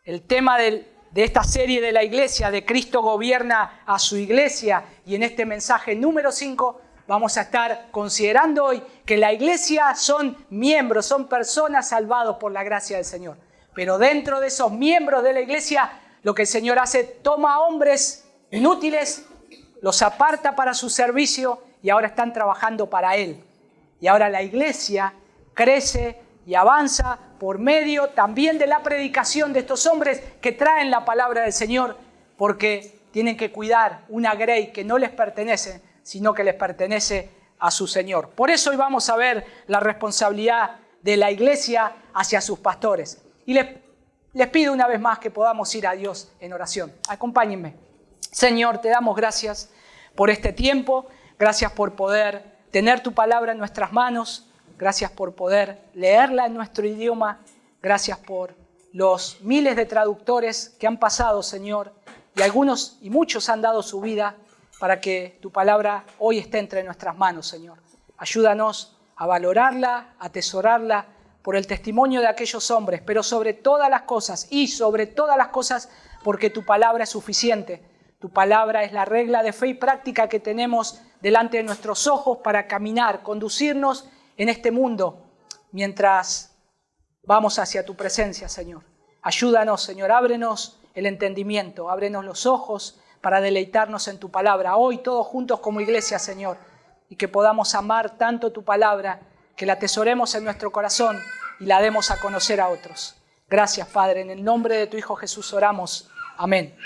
el tema de esta serie de la iglesia, de Cristo gobierna a su iglesia, y en este mensaje número 5 vamos a estar considerando hoy que la iglesia son miembros, son personas salvados por la gracia del Señor. Pero dentro de esos miembros de la iglesia, lo que el Señor hace, toma a hombres inútiles, los aparta para su servicio y ahora están trabajando para Él. Y ahora la iglesia crece y avanza por medio también de la predicación de estos hombres que traen la palabra del Señor, porque tienen que cuidar una grey que no les pertenece, sino que les pertenece a su Señor. Por eso hoy vamos a ver la responsabilidad de la iglesia hacia sus pastores. Y les pido una vez más que podamos ir a Dios en oración. Acompáñenme. Señor, te damos gracias por este tiempo. Gracias por poder tener tu palabra en nuestras manos. Gracias por poder leerla en nuestro idioma. Gracias por los miles de traductores que han pasado, Señor. Y algunos y muchos han dado su vida para que tu palabra hoy esté entre nuestras manos, Señor. Ayúdanos a valorarla, a atesorarla por el testimonio de aquellos hombres, pero sobre todas las cosas, porque tu palabra es suficiente. Tu palabra es la regla de fe y práctica que tenemos delante de nuestros ojos para caminar, conducirnos en este mundo mientras vamos hacia tu presencia, Señor. Ayúdanos, Señor, ábrenos el entendimiento, ábrenos los ojos para deleitarnos en tu palabra. Hoy todos juntos como iglesia, Señor, y que podamos amar tanto tu palabra, que la atesoremos en nuestro corazón y la demos a conocer a otros. Gracias, Padre, en el nombre de tu Hijo Jesús oramos. Amén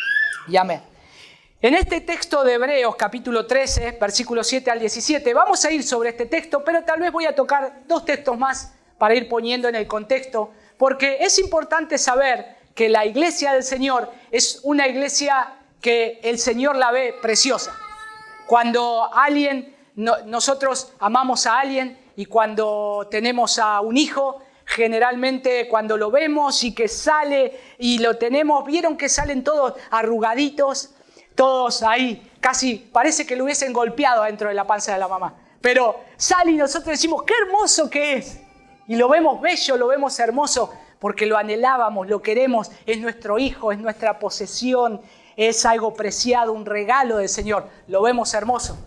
y amén. En este texto de Hebreos, capítulo 13, versículos 7 al 17, vamos a ir sobre este texto, pero tal vez voy a tocar 2 textos más para ir poniendo en el contexto, porque es importante saber que la iglesia del Señor es una iglesia que el Señor la ve preciosa. Cuando nosotros amamos a alguien y cuando tenemos a un hijo, generalmente cuando lo vemos y que sale y lo tenemos, vieron que salen todos arrugaditos, todos ahí, casi parece que lo hubiesen golpeado adentro de la panza de la mamá. Pero sale y nosotros decimos, qué hermoso que es. Y lo vemos bello, lo vemos hermoso, porque lo anhelábamos, lo queremos, es nuestro hijo, es nuestra posesión, es algo preciado, un regalo del Señor. Lo vemos hermoso.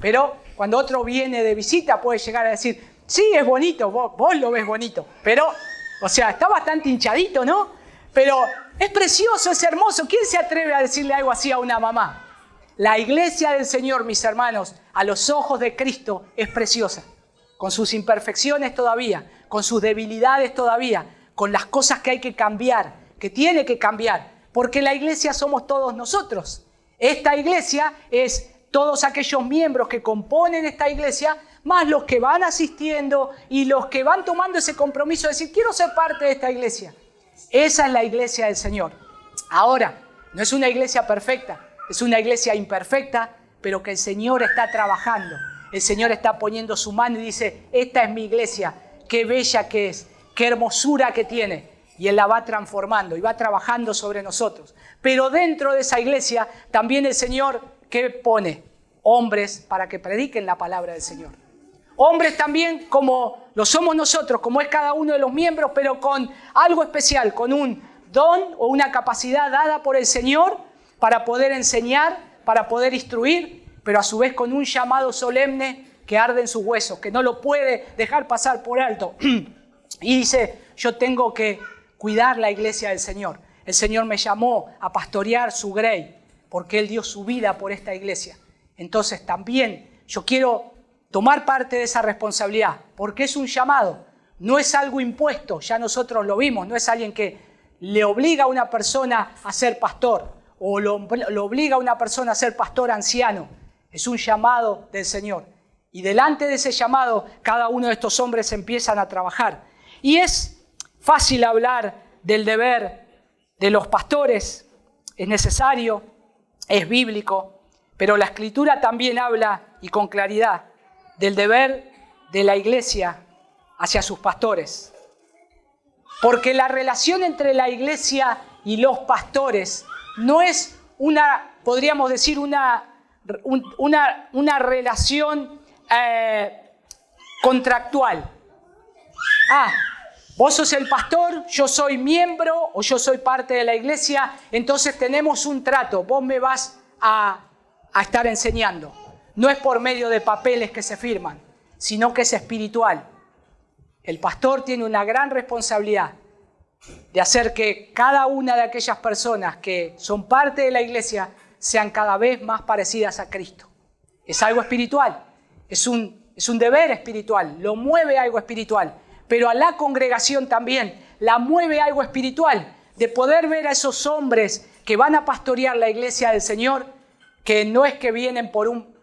Pero cuando otro viene de visita puede llegar a decir, sí, es bonito, vos lo ves bonito. Pero, o sea, está bastante hinchadito, ¿no? Pero es precioso, es hermoso. ¿Quién se atreve a decirle algo así a una mamá? La iglesia del Señor, mis hermanos, a los ojos de Cristo es preciosa. Con sus imperfecciones todavía, con sus debilidades todavía, con las cosas que hay que cambiar, que tiene que cambiar. Porque la iglesia somos todos nosotros. Esta iglesia es todos aquellos miembros que componen esta iglesia, más los que van asistiendo y los que van tomando ese compromiso de decir, quiero ser parte de esta iglesia. Esa es la iglesia del Señor. Ahora, no es una iglesia perfecta, es una iglesia imperfecta, pero que el Señor está trabajando. El Señor está poniendo su mano y dice, esta es mi iglesia, qué bella que es, qué hermosura que tiene. Y Él la va transformando y va trabajando sobre nosotros. Pero dentro de esa iglesia también el Señor, ¿qué pone? Hombres para que prediquen la palabra del Señor. Hombres también como lo somos nosotros, como es cada uno de los miembros, pero con algo especial, con un don o una capacidad dada por el Señor para poder enseñar, para poder instruir, pero a su vez con un llamado solemne que arde en sus huesos, que no lo puede dejar pasar por alto. Y dice, yo tengo que cuidar la iglesia del Señor. El Señor me llamó a pastorear su grey, porque Él dio su vida por esta iglesia. Entonces también yo quiero tomar parte de esa responsabilidad, porque es un llamado, no es algo impuesto, ya nosotros lo vimos, no es alguien que le obliga a una persona a ser pastor, o lo obliga a una persona a ser pastor anciano, es un llamado del Señor. Y delante de ese llamado, cada uno de estos hombres empiezan a trabajar. Y es fácil hablar del deber de los pastores, es necesario, es bíblico, pero la Escritura también habla, y con claridad, del deber de la iglesia hacia sus pastores. Porque la relación entre la iglesia y los pastores no es podríamos decir, una relación contractual. Vos sos el pastor, yo soy miembro o yo soy parte de la iglesia, entonces tenemos un trato, vos me vas a estar enseñando. No es por medio de papeles que se firman, sino que es espiritual. El pastor tiene una gran responsabilidad de hacer que cada una de aquellas personas que son parte de la iglesia sean cada vez más parecidas a Cristo. Es algo espiritual, es un deber espiritual, lo mueve algo espiritual, pero a la congregación también la mueve algo espiritual, de poder ver a esos hombres que van a pastorear la iglesia del Señor, que no es que vienen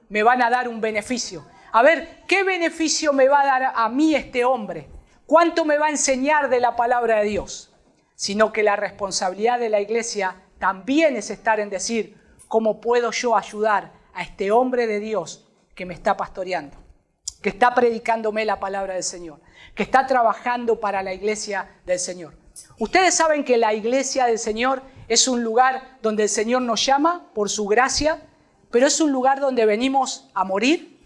me van a dar un beneficio. A ver, ¿qué beneficio me va a dar a mí este hombre? ¿Cuánto me va a enseñar de la palabra de Dios? Sino que la responsabilidad de la iglesia también es estar en decir, ¿cómo puedo yo ayudar a este hombre de Dios que me está pastoreando? Que está predicándome la palabra del Señor, que está trabajando para la iglesia del Señor. Ustedes saben que la iglesia del Señor es un lugar donde el Señor nos llama por su gracia, pero es un lugar donde venimos a morir,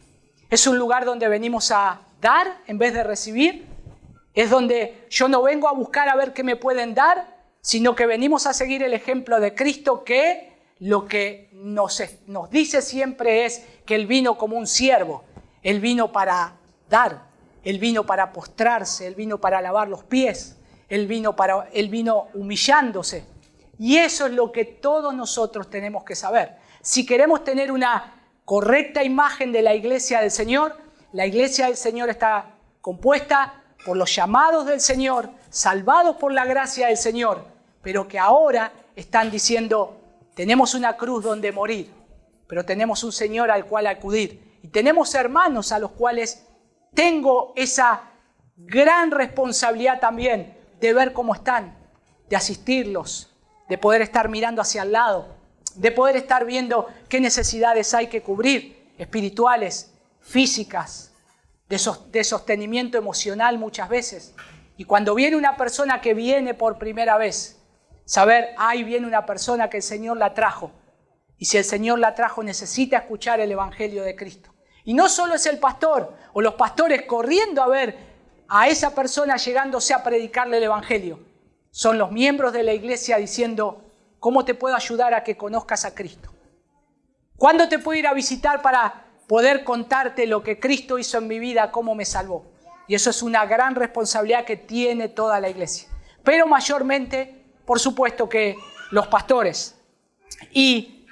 es un lugar donde venimos a dar en vez de recibir, es donde yo no vengo a buscar a ver qué me pueden dar, sino que venimos a seguir el ejemplo de Cristo, que lo que nos dice siempre es que Él vino como un siervo, Él vino para dar, Él vino para postrarse, Él vino para lavar los pies, Él vino humillándose. Y eso es lo que todos nosotros tenemos que saber. Si queremos tener una correcta imagen de la iglesia del Señor, la iglesia del Señor está compuesta por los llamados del Señor, salvados por la gracia del Señor, pero que ahora están diciendo, tenemos una cruz donde morir, pero tenemos un Señor al cual acudir. Y tenemos hermanos a los cuales tengo esa gran responsabilidad también de ver cómo están, de asistirlos, de poder estar mirando hacia el lado, de poder estar viendo qué necesidades hay que cubrir, espirituales, físicas, de sostenimiento emocional muchas veces. Y cuando viene una persona que viene por primera vez, saber, ahí viene una persona que el Señor la trajo. Y si el Señor la trajo, necesita escuchar el Evangelio de Cristo. Y no solo es el pastor o los pastores corriendo a ver a esa persona llegándose a predicarle el Evangelio. Son los miembros de la iglesia diciendo, ¿cómo te puedo ayudar a que conozcas a Cristo? ¿Cuándo te puedo ir a visitar para poder contarte lo que Cristo hizo en mi vida, cómo me salvó? Y eso es una gran responsabilidad que tiene toda la iglesia. Pero mayormente, por supuesto, que los pastores. Y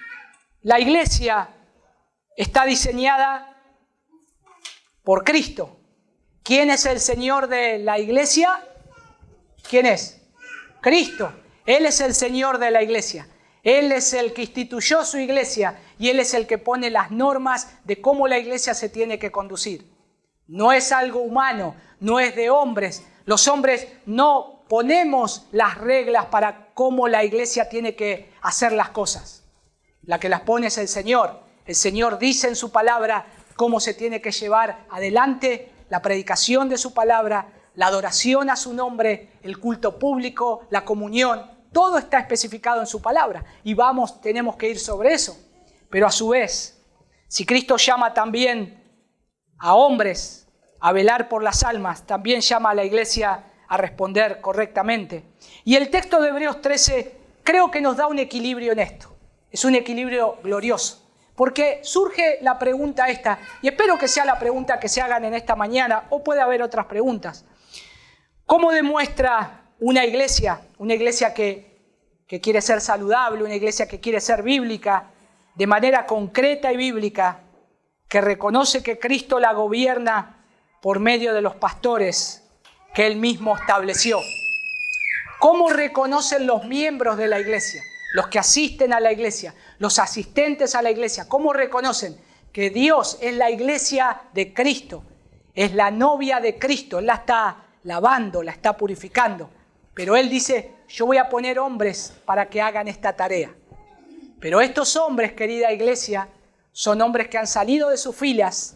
la iglesia está diseñada por Cristo. ¿Quién es el Señor de la iglesia? ¿Quién es? Cristo. Él es el Señor de la iglesia. Él es el que instituyó su iglesia y Él es el que pone las normas de cómo la iglesia se tiene que conducir. No es algo humano, no es de hombres. Los hombres no ponemos las reglas para cómo la iglesia tiene que hacer las cosas. La que las pone es el Señor. El Señor dice en su palabra cómo se tiene que llevar adelante la predicación de su palabra, la adoración a su nombre, el culto público, la comunión. Todo está especificado en su palabra y tenemos que ir sobre eso. Pero a su vez, si Cristo llama también a hombres a velar por las almas, también llama a la iglesia a responder correctamente. Y el texto de Hebreos 13 creo que nos da un equilibrio en esto. Es un equilibrio glorioso. Porque surge la pregunta esta, y espero que sea la pregunta que se hagan en esta mañana, o puede haber otras preguntas. ¿Cómo demuestra una iglesia que quiere ser saludable, una iglesia que quiere ser bíblica, de manera concreta y bíblica, que reconoce que Cristo la gobierna por medio de los pastores que Él mismo estableció? ¿Cómo reconocen los miembros de la iglesia, los que asisten a la iglesia, los asistentes a la iglesia? ¿Cómo reconocen que Dios es la iglesia de Cristo, es la novia de Cristo? Él la está lavando, la está purificando. Pero Él dice, yo voy a poner hombres para que hagan esta tarea. Pero estos hombres, querida iglesia, son hombres que han salido de sus filas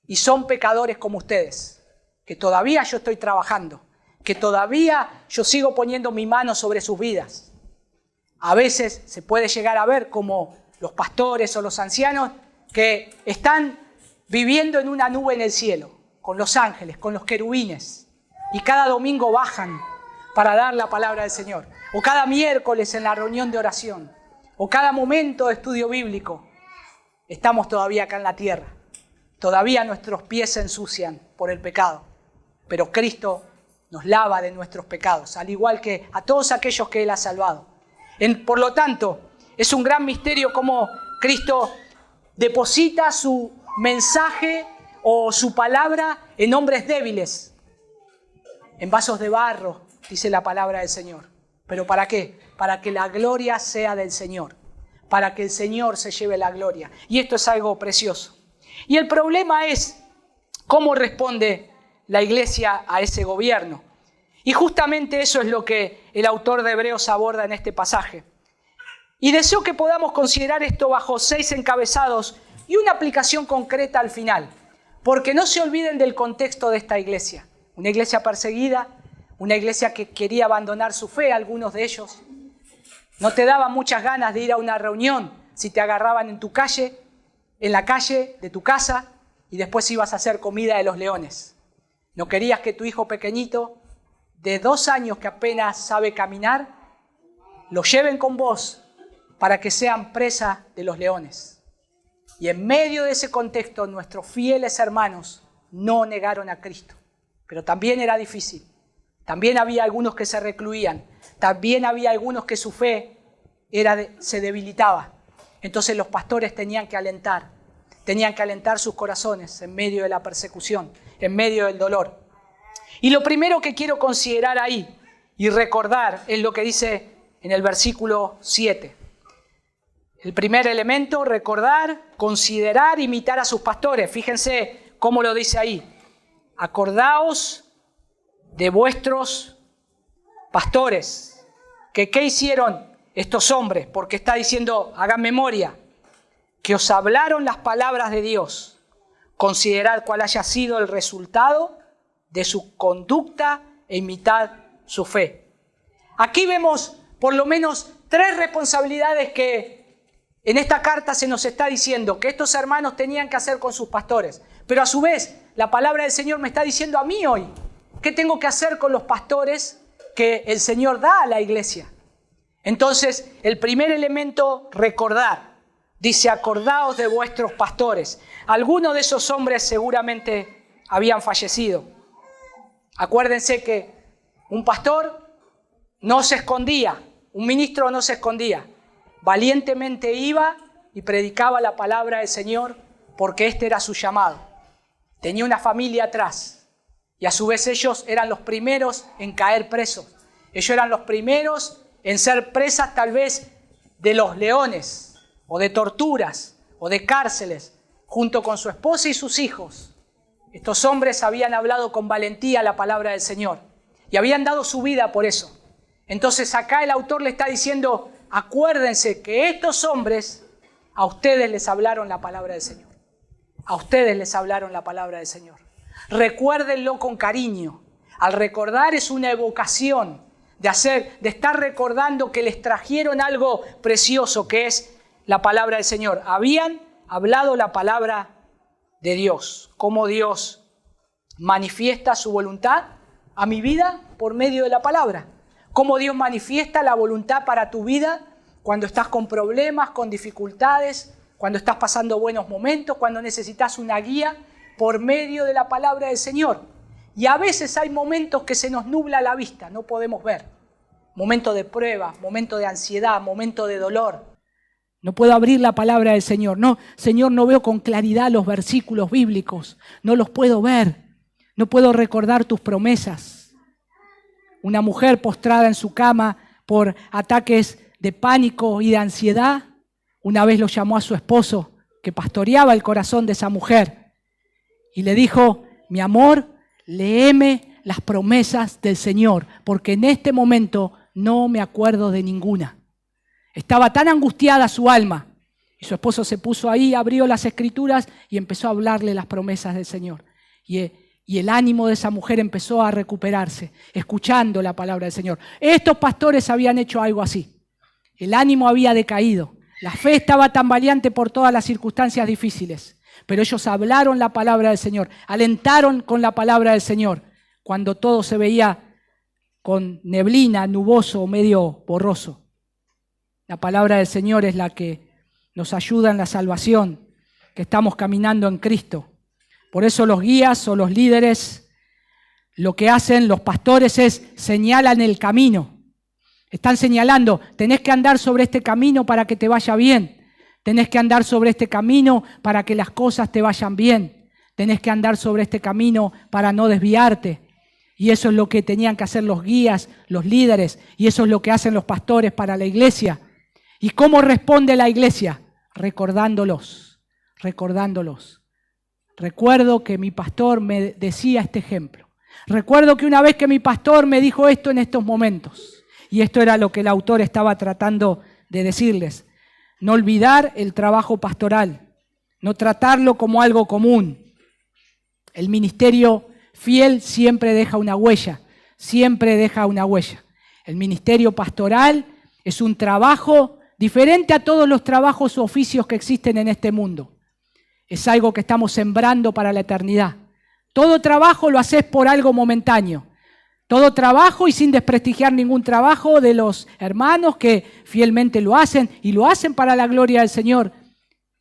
y son pecadores como ustedes, que todavía yo estoy trabajando, que todavía yo sigo poniendo mi mano sobre sus vidas. A veces se puede llegar a ver como los pastores o los ancianos que están viviendo en una nube en el cielo, con los ángeles, con los querubines. y cada domingo bajan para dar la palabra del Señor, o cada miércoles en la reunión de oración, o cada momento de estudio bíblico, estamos todavía acá en la tierra. Todavía nuestros pies se ensucian por el pecado, pero Cristo nos lava de nuestros pecados, al igual que a todos aquellos que Él ha salvado. Por lo tanto, es un gran misterio cómo Cristo deposita su mensaje o su palabra en hombres débiles, en vasos de barro, dice la palabra del Señor. ¿Pero para qué? Para que la gloria sea del Señor, para que el Señor se lleve la gloria. Y esto es algo precioso. Y el problema es cómo responde la iglesia a ese gobierno. Y justamente eso es lo que el autor de Hebreos aborda en este pasaje. Y deseo que podamos considerar esto bajo 6 encabezados y una aplicación concreta al final. Porque no se olviden del contexto de esta iglesia. Una iglesia perseguida, una iglesia que quería abandonar su fe, algunos de ellos. No te daban muchas ganas de ir a una reunión si te agarraban en tu calle, en la calle de tu casa, y después ibas a hacer comida de los leones. No querías que tu hijo pequeñito, de 2 años que apenas sabe caminar, lo lleven con vos para que sean presa de los leones. Y en medio de ese contexto, nuestros fieles hermanos no negaron a Cristo. Pero también era difícil. También había algunos que se recluían. También había algunos que su fe se debilitaba. Entonces los pastores tenían que alentar sus corazones en medio de la persecución, en medio del dolor. Y lo primero que quiero considerar ahí y recordar es lo que dice en el versículo 7. El primer elemento, recordar, considerar, imitar a sus pastores. Fíjense cómo lo dice ahí. Acordaos de vuestros pastores. ¿Qué hicieron estos hombres? Porque está diciendo, hagan memoria, que os hablaron las palabras de Dios. Considerad cuál haya sido el resultado de su conducta e imitad su fe. Aquí vemos por lo menos 3 responsabilidades que en esta carta se nos está diciendo que estos hermanos tenían que hacer con sus pastores. Pero a su vez, la palabra del Señor me está diciendo a mí hoy, ¿qué tengo que hacer con los pastores que el Señor da a la iglesia? Entonces, el primer elemento, recordar. Dice, acordaos de vuestros pastores. Algunos de esos hombres seguramente habían fallecido. Acuérdense que un pastor no se escondía, un ministro no se escondía. Valientemente iba y predicaba la palabra del Señor porque este era su llamado. Tenía una familia atrás y a su vez ellos eran los primeros en caer presos. Ellos eran los primeros en ser presas tal vez de los leones o de torturas o de cárceles junto con su esposa y sus hijos. Estos hombres habían hablado con valentía la palabra del Señor y habían dado su vida por eso. Entonces acá el autor le está diciendo, acuérdense que estos hombres a ustedes les hablaron la palabra del Señor. A ustedes les hablaron la palabra del Señor. Recuérdenlo con cariño. Al recordar es una evocación de estar recordando que les trajeron algo precioso que es la palabra del Señor. Habían hablado la palabra de Dios. Cómo Dios manifiesta su voluntad a mi vida por medio de la palabra. Cómo Dios manifiesta la voluntad para tu vida cuando estás con problemas, con dificultades, cuando estás pasando buenos momentos, cuando necesitas una guía por medio de la palabra del Señor. Y a veces hay momentos que se nos nubla la vista, no podemos ver. Momento de prueba, momento de ansiedad, momento de dolor. No puedo abrir la palabra del Señor. No, Señor, no veo con claridad los versículos bíblicos. No los puedo ver. No puedo recordar tus promesas. Una mujer postrada en su cama por ataques de pánico y de ansiedad, una vez lo llamó a su esposo, que pastoreaba el corazón de esa mujer, y le dijo, mi amor, léeme las promesas del Señor, porque en este momento no me acuerdo de ninguna. Estaba tan angustiada su alma, y su esposo se puso ahí, abrió las Escrituras y empezó a hablarle las promesas del Señor. Y el ánimo de esa mujer empezó a recuperarse, escuchando la palabra del Señor. Estos pastores habían hecho algo así. El ánimo había decaído. La fe estaba tambaleante por todas las circunstancias difíciles. Pero ellos hablaron la palabra del Señor, alentaron con la palabra del Señor. cuando todo se veía con neblina, nuboso o medio borroso. La palabra del Señor es la que nos ayuda en la salvación, que estamos caminando en Cristo. Por eso los guías o los líderes, lo que hacen los pastores es señalan el camino. Están señalando, tenés que andar sobre este camino para que te vaya bien. Tenés que andar sobre este camino para que las cosas te vayan bien. Tenés que andar sobre este camino para no desviarte. Y eso es lo que tenían que hacer los guías, los líderes. Y eso es lo que hacen los pastores para la iglesia. ¿Y cómo responde la iglesia? Recordándolos. Recuerdo que mi pastor me decía este ejemplo. Recuerdo que una vez que mi pastor me dijo esto en estos momentos. Y esto era lo que el autor estaba tratando de decirles. No olvidar el trabajo pastoral, no tratarlo como algo común. El ministerio fiel siempre deja una huella, El ministerio pastoral es un trabajo diferente a todos los trabajos o oficios que existen en este mundo. Es algo que estamos sembrando para la eternidad. Todo trabajo lo haces por algo momentáneo. Todo trabajo, y sin desprestigiar ningún trabajo de los hermanos que fielmente lo hacen, y lo hacen para la gloria del Señor,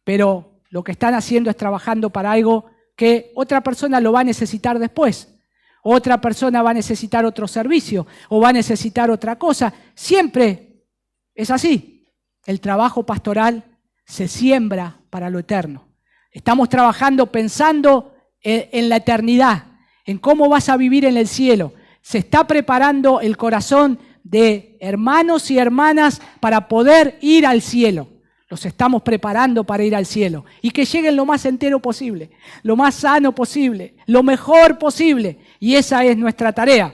pero lo que están haciendo es trabajando para algo que otra persona lo va a necesitar después. Otra persona va a necesitar otro servicio o va a necesitar otra cosa. Siempre es así. El trabajo pastoral se siembra para lo eterno. Estamos trabajando pensando en la eternidad, en cómo vas a vivir en el cielo. Se está preparando el corazón de hermanos y hermanas para poder ir al cielo. Los estamos preparando para ir al cielo. Y que lleguen lo más entero posible, lo más sano posible, lo mejor posible. Y esa es nuestra tarea.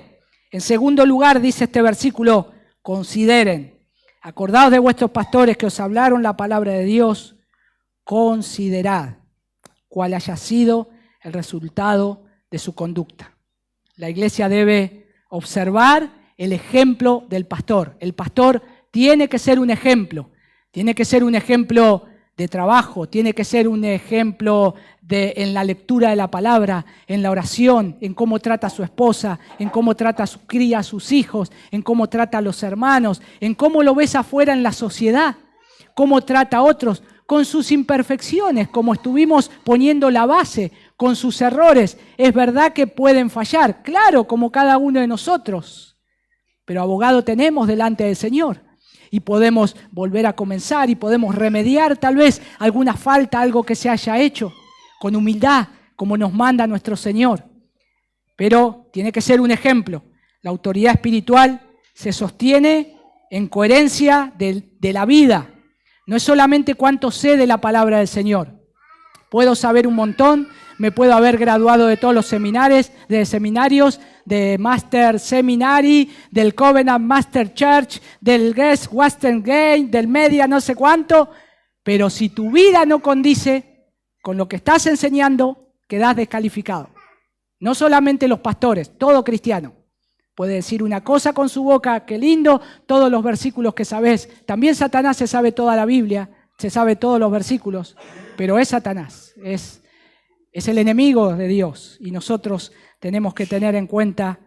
En segundo lugar, dice este versículo, consideren. Acordaos de vuestros pastores que os hablaron la palabra de Dios. Considerad cuál haya sido el resultado de su conducta. La iglesia debe observar el ejemplo del pastor. El pastor tiene que ser un ejemplo. Tiene que ser un ejemplo de trabajo. Tiene que ser un ejemplo en la lectura de la palabra, en la oración, en cómo trata a su esposa, en cómo trata a su cría, a sus hijos, en cómo trata a los hermanos, en cómo lo ves afuera en la sociedad, cómo trata a otros, con sus imperfecciones, como estuvimos poniendo la base, con sus errores. Es verdad que pueden fallar, claro, como cada uno de nosotros, pero abogado tenemos delante del Señor y podemos volver a comenzar y podemos remediar tal vez alguna falta, algo que se haya hecho, con humildad, como nos manda nuestro Señor. Pero tiene que ser un ejemplo. La autoridad espiritual se sostiene en coherencia de la vida. No es solamente cuánto sé de la palabra del Señor. Puedo saber un montón, me puedo haber graduado de todos los seminarios, de Master Seminary, del Covenant Master Church, del Guest Western Gate, del Media, no sé cuánto, pero si tu vida no condice con lo que estás enseñando, quedás descalificado. No solamente los pastores, todo cristiano. Puede decir una cosa con su boca, qué lindo, todos los versículos que sabes. También Satanás se sabe toda la Biblia, se sabe todos los versículos, pero es Satanás, es el enemigo de Dios y nosotros tenemos que tener en cuenta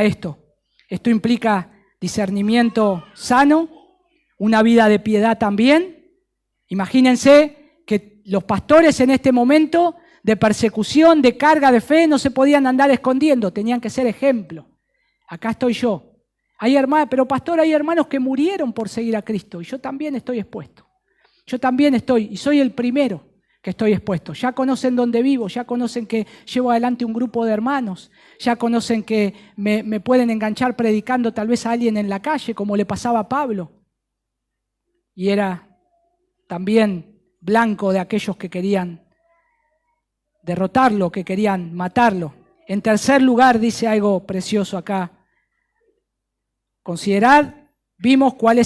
esto. Esto implica discernimiento sano, una vida de piedad también. Imagínense que los pastores en este momento de persecución, de carga de fe, no se podían andar escondiendo, tenían que ser ejemplo. Acá estoy yo. Pero pastor, hay hermanos que murieron por seguir a Cristo y yo también estoy expuesto. Yo también estoy, y soy el primero que estoy expuesto. Ya conocen dónde vivo, ya conocen que llevo adelante un grupo de hermanos, ya conocen que me pueden enganchar predicando tal vez a alguien en la calle, como le pasaba a Pablo. Y era también blanco de aquellos que querían derrotarlo, que querían matarlo. En tercer lugar, dice algo precioso acá. Considerad, vimos cuál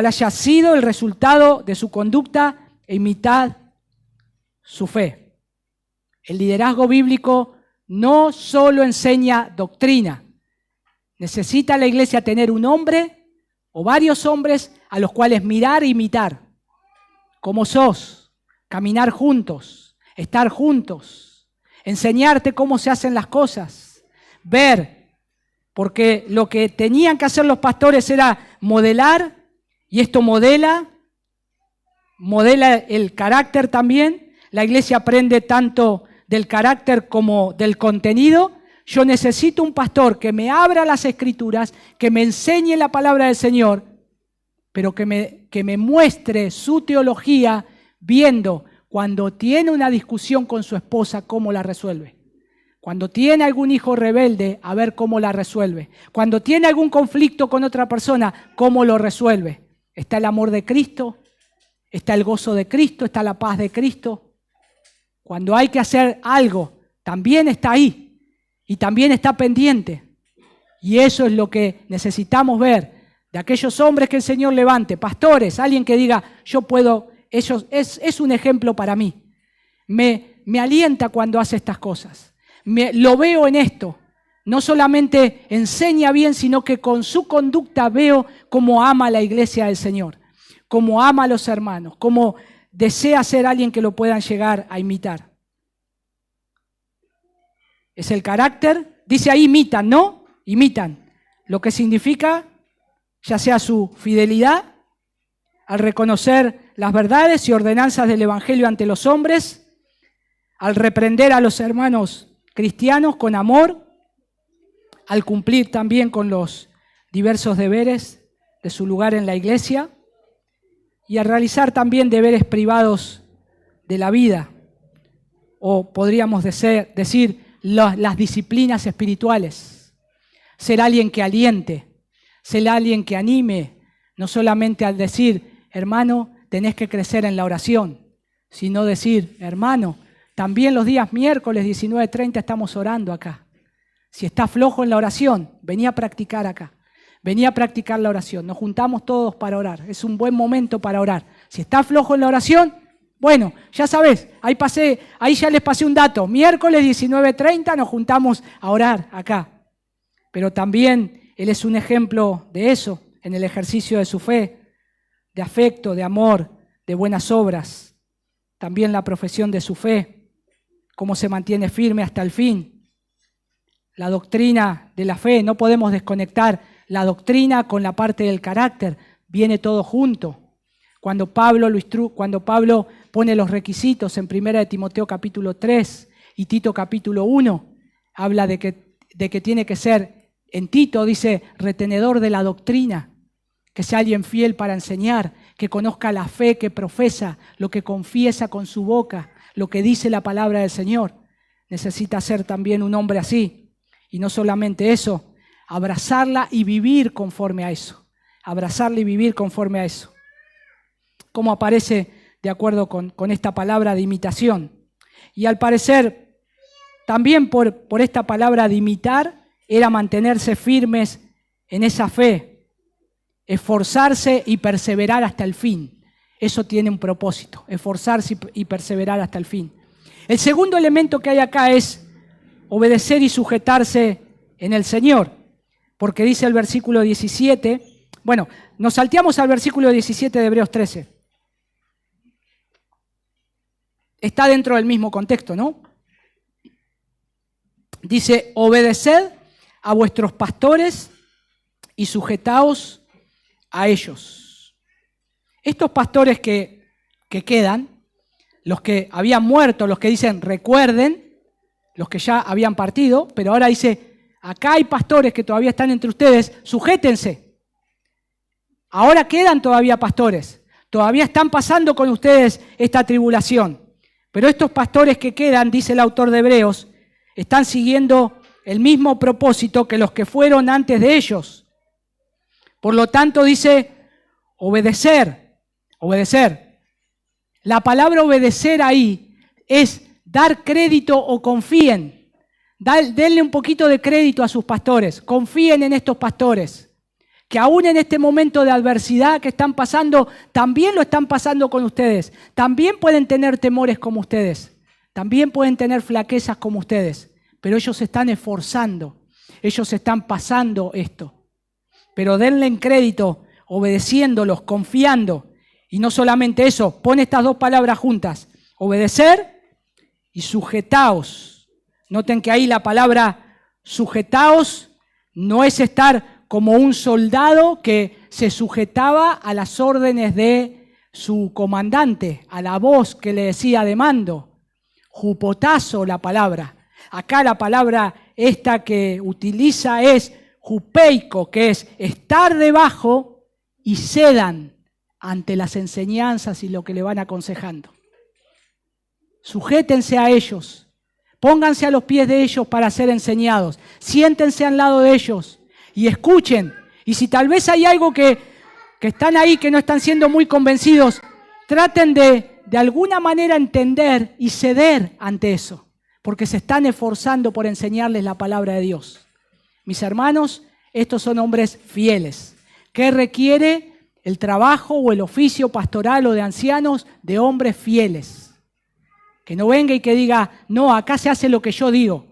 haya sido el resultado de su conducta e imitad su fe. El liderazgo bíblico no solo enseña doctrina. Necesita la iglesia tener un hombre o varios hombres a los cuales mirar e imitar. ¿Cómo sos? Caminar juntos, estar juntos, enseñarte cómo se hacen las cosas. ver, porque lo que tenían que hacer los pastores era modelar, y esto modela el carácter también. La iglesia aprende tanto del carácter como del contenido. Yo necesito un pastor que me abra las Escrituras, que me enseñe la palabra del Señor, pero que me muestre su teología viendo cuando tiene una discusión con su esposa, cómo la resuelve. Cuando tiene algún hijo rebelde, a ver cómo la resuelve. Cuando tiene algún conflicto con otra persona, cómo lo resuelve. Está el amor de Cristo, está el gozo de Cristo, está la paz de Cristo. Cuando hay que hacer algo, también está ahí. Y también está pendiente. Y eso es lo que necesitamos ver de aquellos hombres que el Señor levante. Pastores, alguien que diga, yo puedo, es un ejemplo para mí. Me alienta cuando hace estas cosas. Lo veo en esto. No solamente enseña bien, sino que con su conducta veo cómo ama a la iglesia del Señor, cómo ama a los hermanos, cómo desea ser alguien que lo puedan llegar a imitar. Es el carácter, dice ahí imitan, ¿no? Imitan, lo que significa ya sea su fidelidad al reconocer las verdades y ordenanzas del Evangelio ante los hombres, al reprender a los hermanos cristianos con amor, al cumplir también con los diversos deberes de su lugar en la iglesia y al realizar también deberes privados de la vida, o podríamos decir las disciplinas espirituales. Ser alguien que aliente, ser alguien que anime, no solamente al decir, hermano, tenés que crecer en la oración, sino decir, hermano, también los días miércoles 19:30 estamos orando acá. Si estás flojo en la oración, vení a practicar acá. Vení a practicar la oración. Nos juntamos todos para orar. Es un buen momento para orar. Si estás flojo en la oración, bueno, ya sabés, ahí ya les pasé un dato. Miércoles 19:30 nos juntamos a orar acá. Pero también él es un ejemplo de eso, en el ejercicio de su fe, de afecto, de amor, de buenas obras. También la profesión de su fe, cómo se mantiene firme hasta el fin. La doctrina de la fe, no podemos desconectar la doctrina con la parte del carácter, viene todo junto. Cuando Pablo pone los requisitos en 1 Timoteo capítulo 3 y Tito capítulo 1, habla de que tiene que ser, en Tito dice, retenedor de la doctrina, que sea alguien fiel para enseñar, que conozca la fe que profesa, lo que confiesa con su boca, lo que dice la palabra del Señor. Necesita ser también un hombre así. Y no solamente eso, abrazarla y vivir conforme a eso. Abrazarla y vivir conforme a eso. Cómo aparece de acuerdo con esta palabra de imitación. Y al parecer, también por esta palabra de imitar, era mantenerse firmes en esa fe, esforzarse y perseverar hasta el fin. Eso tiene un propósito, esforzarse y perseverar hasta el fin. El segundo elemento que hay acá es obedecer y sujetarse en el Señor, porque dice el versículo 17, bueno, nos salteamos al versículo 17 de Hebreos 13. Está dentro del mismo contexto, ¿no? Dice, obedeced a vuestros pastores y sujetaos a ellos. Estos pastores que quedan, los que habían muerto, los que dicen recuerden, los que ya habían partido, pero ahora dice, acá hay pastores que todavía están entre ustedes, sujétense. Ahora quedan todavía pastores, todavía están pasando con ustedes esta tribulación. Pero estos pastores que quedan, dice el autor de Hebreos, están siguiendo el mismo propósito que los que fueron antes de ellos. Por lo tanto, dice, obedecer. La palabra obedecer ahí es dar crédito o confíen. Denle un poquito de crédito a sus pastores. Confíen en estos pastores. Que aún en este momento de adversidad que están pasando, también lo están pasando con ustedes. También pueden tener temores como ustedes. También pueden tener flaquezas como ustedes. Pero ellos se están esforzando. Ellos están pasando esto. Pero denle en crédito, obedeciéndolos, confiando. Y no solamente eso, pon estas dos palabras juntas. Obedecer y sujetaos. Noten que ahí la palabra Sujetaos no es estar como un soldado que se sujetaba a las órdenes de su comandante, a la voz que le decía de mando. Jupotazo la palabra. Acá la palabra esta que utiliza es jupeico, que es estar debajo y cedan ante las enseñanzas y lo que le van aconsejando. Sujétense a ellos, pónganse a los pies de ellos para ser enseñados, siéntense al lado de ellos y escuchen. Y si tal vez hay algo que están ahí, que no están siendo muy convencidos, traten de alguna manera entender y ceder ante eso, porque se están esforzando por enseñarles la palabra de Dios. Mis hermanos, estos son hombres fieles. ¿Qué requiere el trabajo o el oficio pastoral o de ancianos? De hombres fieles. Que no venga y que diga, no, acá se hace lo que yo digo.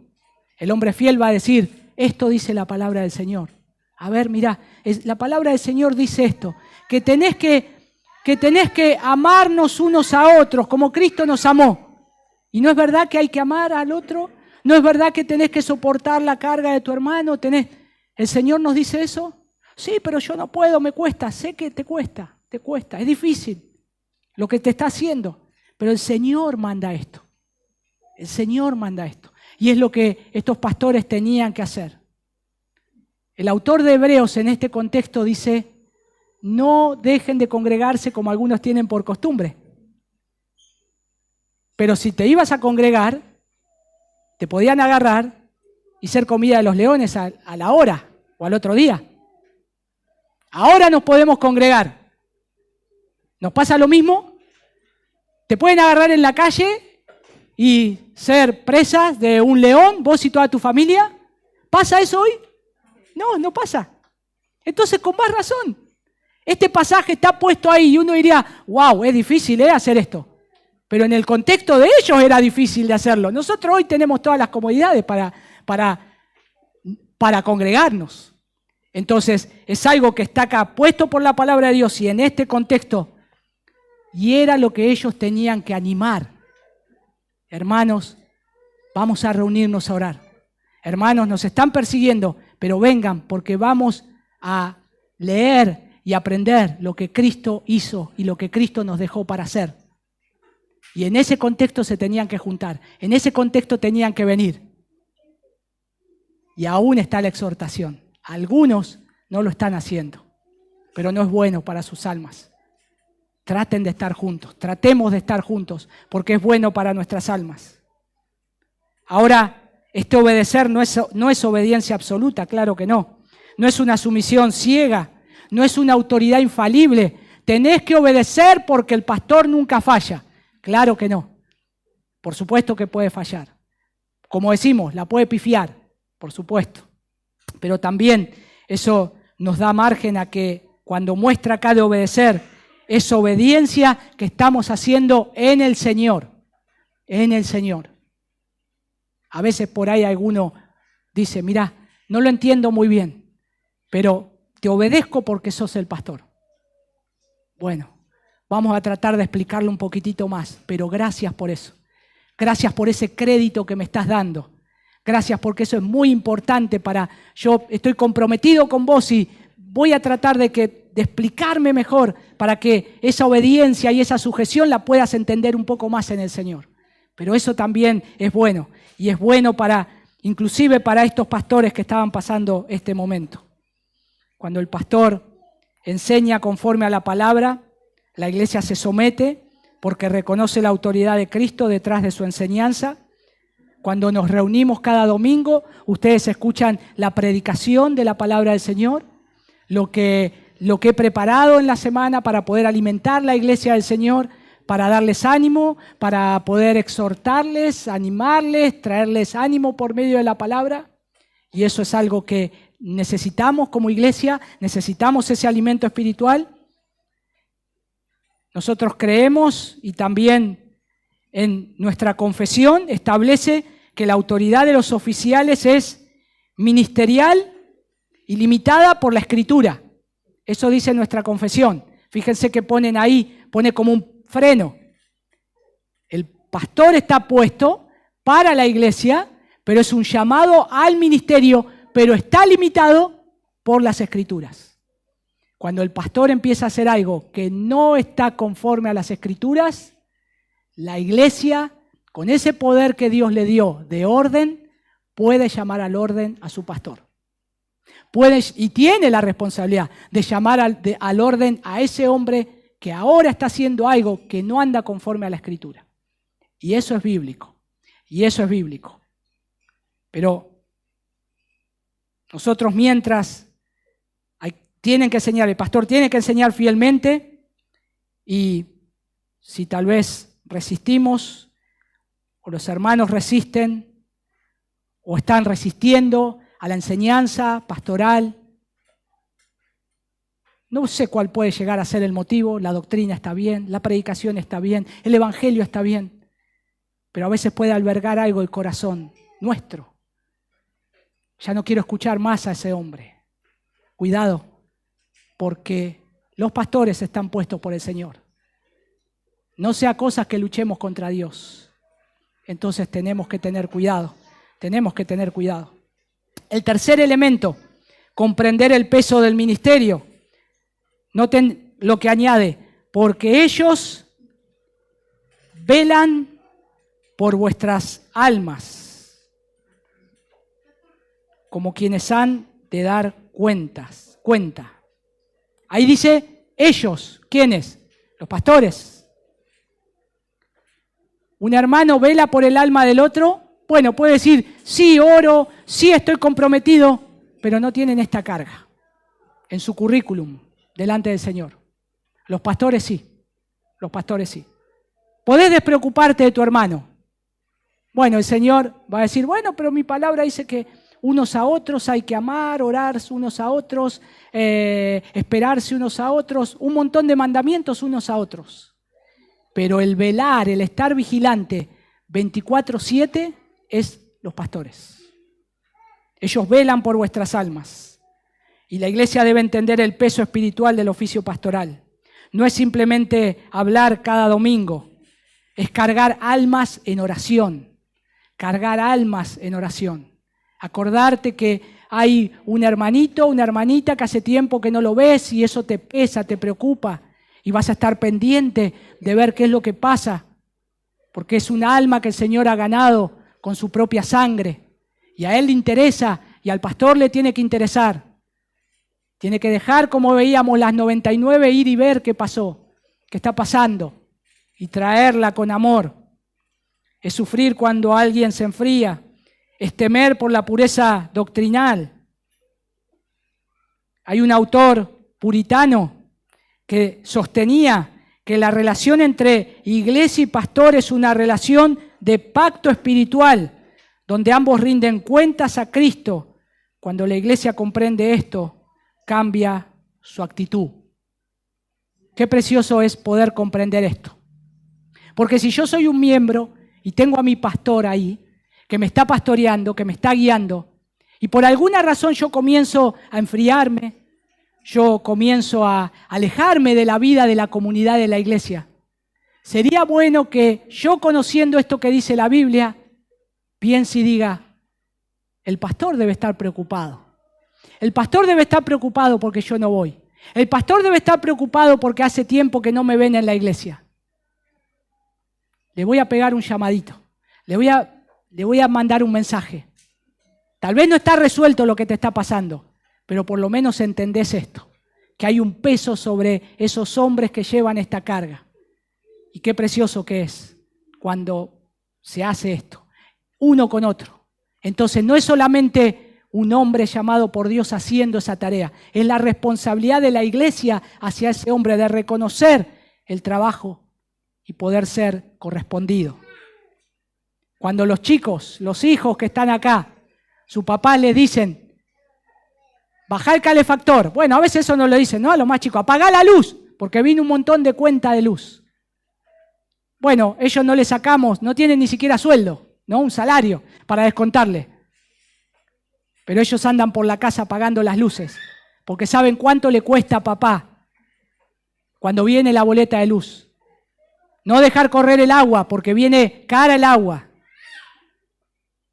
El hombre fiel va a decir, esto dice la palabra del Señor. A ver, mirá, la palabra del Señor dice esto, que tenés que amarnos unos a otros como Cristo nos amó. ¿Y no es verdad que hay que amar al otro? ¿No es verdad que tenés que soportar la carga de tu hermano? ¿El Señor nos dice eso? Sí, pero yo no puedo, me cuesta. Sé que te cuesta, es difícil lo que te está haciendo. Pero el Señor manda esto. El Señor manda esto. Y es lo que estos pastores tenían que hacer. El autor de Hebreos en este contexto dice, no dejen de congregarse como algunos tienen por costumbre. Pero si te ibas a congregar, te podían agarrar y ser comida de los leones a la hora o al otro día. Ahora nos podemos congregar. ¿Nos pasa lo mismo? Te pueden agarrar en la calle y ser presas de un león, vos y toda tu familia. ¿Pasa eso hoy? No, no pasa. Entonces, con más razón. Este pasaje está puesto ahí y uno diría, wow, es difícil hacer esto. Pero en el contexto de ellos era difícil de hacerlo. Nosotros hoy tenemos todas las comodidades para congregarnos. Entonces, es algo que está acá puesto por la palabra de Dios y en este contexto. Y era lo que ellos tenían que animar. Hermanos, vamos a reunirnos a orar. Hermanos, nos están persiguiendo, pero vengan porque vamos a leer y aprender lo que Cristo hizo y lo que Cristo nos dejó para hacer. Y en ese contexto se tenían que juntar, en ese contexto tenían que venir. Y aún está la exhortación. Algunos no lo están haciendo, pero no es bueno para sus almas. Traten de estar juntos, tratemos de estar juntos, porque es bueno para nuestras almas. Ahora, este obedecer no es obediencia absoluta, claro que no. No es una sumisión ciega, no es una autoridad infalible. Tenés que obedecer porque el pastor nunca falla. Claro que no. Por supuesto que puede fallar. Como decimos, la puede pifiar, por supuesto. Pero también eso nos da margen a que cuando muestra acá de obedecer, es obediencia que estamos haciendo en el Señor. En el Señor. A veces por ahí alguno dice, mirá, no lo entiendo muy bien, pero te obedezco porque sos el pastor. Bueno, vamos a tratar de explicarlo un poquitito más, pero gracias por eso. Gracias por ese crédito que me estás dando. Gracias porque eso es muy importante yo estoy comprometido con vos y voy a tratar de explicarme mejor para que esa obediencia y esa sujeción la puedas entender un poco más en el Señor. Pero eso también es bueno y es bueno inclusive para estos pastores que estaban pasando este momento. Cuando el pastor enseña conforme a la palabra, la iglesia se somete porque reconoce la autoridad de Cristo detrás de su enseñanza. Cuando nos reunimos cada domingo, ustedes escuchan la predicación de la palabra del Señor, lo que he preparado en la semana para poder alimentar la iglesia del Señor, para darles ánimo, para poder exhortarles, animarles, traerles ánimo por medio de la palabra. Y eso es algo que necesitamos como iglesia, necesitamos ese alimento espiritual. Nosotros creemos y también en nuestra confesión establece que la autoridad de los oficiales es ministerial y limitada por la Escritura. Eso dice nuestra confesión. Fíjense que pone como un freno. El pastor está puesto para la iglesia, pero es un llamado al ministerio, pero está limitado por las Escrituras. Cuando el pastor empieza a hacer algo que no está conforme a las Escrituras, la iglesia, con ese poder que Dios le dio de orden, puede llamar al orden a su pastor. Puede y tiene la responsabilidad de llamar al orden a ese hombre que ahora está haciendo algo que no anda conforme a la Escritura. Y eso es bíblico. Y eso es bíblico. Pero nosotros mientras tienen que enseñar, el pastor tiene que enseñar fielmente, y si tal vez resistimos, o los hermanos resisten, o están resistiendo a la enseñanza pastoral, no sé cuál puede llegar a ser el motivo. La doctrina está bien, la predicación está bien, el evangelio está bien, pero a veces puede albergar algo el corazón nuestro. Ya no quiero escuchar más a ese hombre. Cuidado, porque los pastores están puestos por el Señor. No sea cosas que luchemos contra Dios. Entonces tenemos que tener cuidado. Tenemos que tener cuidado. El tercer elemento, comprender el peso del ministerio. Noten lo que añade, porque ellos velan por vuestras almas, como quienes han de dar cuenta. Ahí dice ellos, ¿quiénes? Los pastores. Un hermano vela por el alma del otro. Bueno, puede decir, sí oro, sí estoy comprometido, pero no tienen esta carga en su currículum delante del Señor. Los pastores sí, los pastores sí. Podés despreocuparte de tu hermano. Bueno, el Señor va a decir, bueno, pero mi palabra dice que unos a otros hay que amar, orar unos a otros, esperarse unos a otros, un montón de mandamientos unos a otros. Pero el velar, el estar vigilante 24/7 es los pastores. Ellos velan por vuestras almas. Y la iglesia debe entender el peso espiritual del oficio pastoral. No es simplemente hablar cada domingo, es cargar almas en oración. Cargar almas en oración. Acordarte que hay un hermanito, una hermanita que hace tiempo que no lo ves y eso te pesa, te preocupa. Y vas a estar pendiente de ver qué es lo que pasa. Porque es un alma que el Señor ha ganado con su propia sangre. Y a Él le interesa y al pastor le tiene que interesar. Tiene que dejar, como veíamos, las 99, ir y ver qué pasó, qué está pasando. Y traerla con amor. Es sufrir cuando alguien se enfría. Es temer por la pureza doctrinal. Hay un autor puritano que sostenía que la relación entre iglesia y pastor es una relación de pacto espiritual, donde ambos rinden cuentas a Cristo. Cuando la iglesia comprende esto, cambia su actitud. Qué precioso es poder comprender esto. Porque si yo soy un miembro y tengo a mi pastor ahí, que me está pastoreando, que me está guiando, y por alguna razón yo comienzo a enfriarme, yo comienzo a alejarme de la vida de la comunidad de la iglesia, sería bueno que yo, conociendo esto que dice la Biblia, piense y diga, el pastor debe estar preocupado. El pastor debe estar preocupado porque yo no voy. El pastor debe estar preocupado porque hace tiempo que no me ven en la iglesia. Le voy a pegar un llamadito. Le voy a mandar un mensaje. Tal vez no está resuelto lo que te está pasando, pero por lo menos entendés esto, que hay un peso sobre esos hombres que llevan esta carga. Y qué precioso que es cuando se hace esto, uno con otro. Entonces no es solamente un hombre llamado por Dios haciendo esa tarea, es la responsabilidad de la iglesia hacia ese hombre de reconocer el trabajo y poder ser correspondido. Cuando los chicos, los hijos que están acá, su papá les dicen, bajá el calefactor. Bueno, a veces eso no lo dicen, ¿no? A los más chicos, apagá la luz, porque vino un montón de cuenta de luz. Bueno, ellos no les sacamos, no tienen ni siquiera sueldo, ¿no? Un salario para descontarle. Pero ellos andan por la casa apagando las luces, porque saben cuánto le cuesta a papá cuando viene la boleta de luz. No dejar correr el agua, porque viene cara el agua.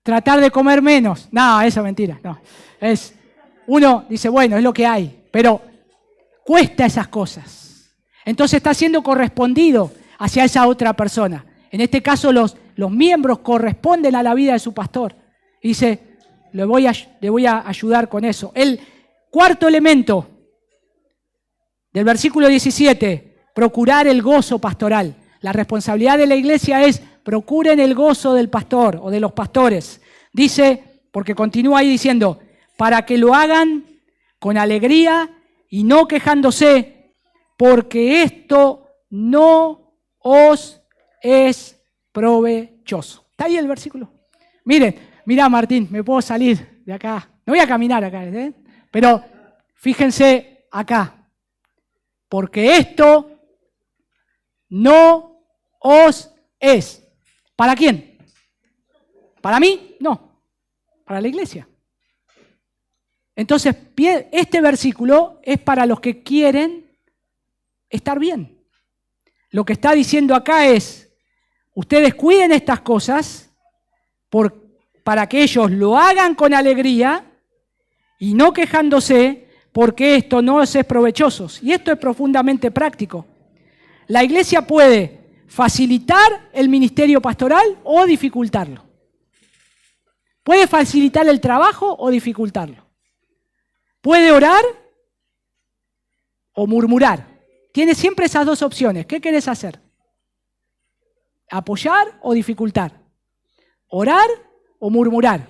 tratar de comer menos. No, eso es mentira. No. Uno dice, bueno, es lo que hay, pero cuesta esas cosas. Entonces está siendo correspondido hacia esa otra persona. En este caso los miembros corresponden a la vida de su pastor. Y dice, le voy a ayudar con eso. El cuarto elemento del versículo 17, procurar el gozo pastoral. La responsabilidad de la iglesia es procuren el gozo del pastor o de los pastores. Dice, porque continúa ahí diciendo, para que lo hagan con alegría y no quejándose, porque esto no os es provechoso. ¿Está ahí el versículo? Mira Martín, me puedo salir de acá. No voy a caminar acá, pero fíjense acá. Porque esto no os es. ¿Para quién? ¿Para mí? No. Para la iglesia. Entonces, este versículo es para los que quieren estar bien. Lo que está diciendo acá es, ustedes cuiden estas cosas para que ellos lo hagan con alegría y no quejándose, porque esto no os es provechoso. Y esto es profundamente práctico. La iglesia puede facilitar el ministerio pastoral o dificultarlo. Puede facilitar el trabajo o dificultarlo. Puede orar o murmurar. Tiene siempre esas dos opciones. ¿Qué querés hacer? ¿Apoyar o dificultar? ¿Orar o murmurar?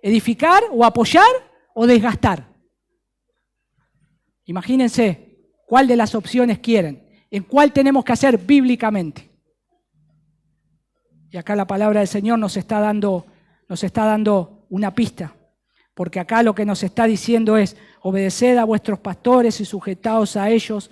¿Edificar o apoyar o desgastar? Imagínense cuál de las opciones quieren, en cuál tenemos que hacer bíblicamente. Y acá la palabra del Señor nos está dando una pista, porque acá lo que nos está diciendo es, obedeced a vuestros pastores y sujetaos a ellos,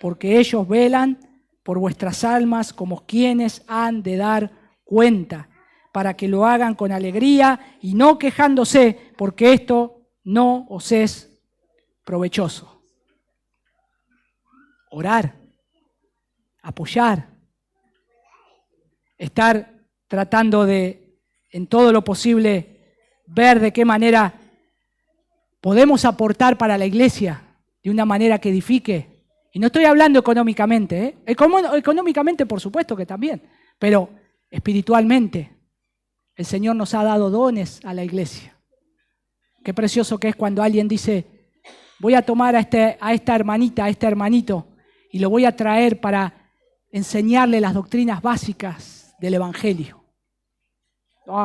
porque ellos velan por vuestras almas como quienes han de dar cuenta, para que lo hagan con alegría y no quejándose, porque esto no os es provechoso. Orar, apoyar, estar tratando de, en todo lo posible, ver de qué manera podemos aportar para la iglesia de una manera que edifique. Y no estoy hablando económicamente, ¿eh? Económicamente por supuesto que también, pero espiritualmente. El Señor nos ha dado dones a la iglesia. Qué precioso que es cuando alguien dice, voy a tomar a esta hermanita, a este hermanito, y lo voy a traer para enseñarle las doctrinas básicas del Evangelio.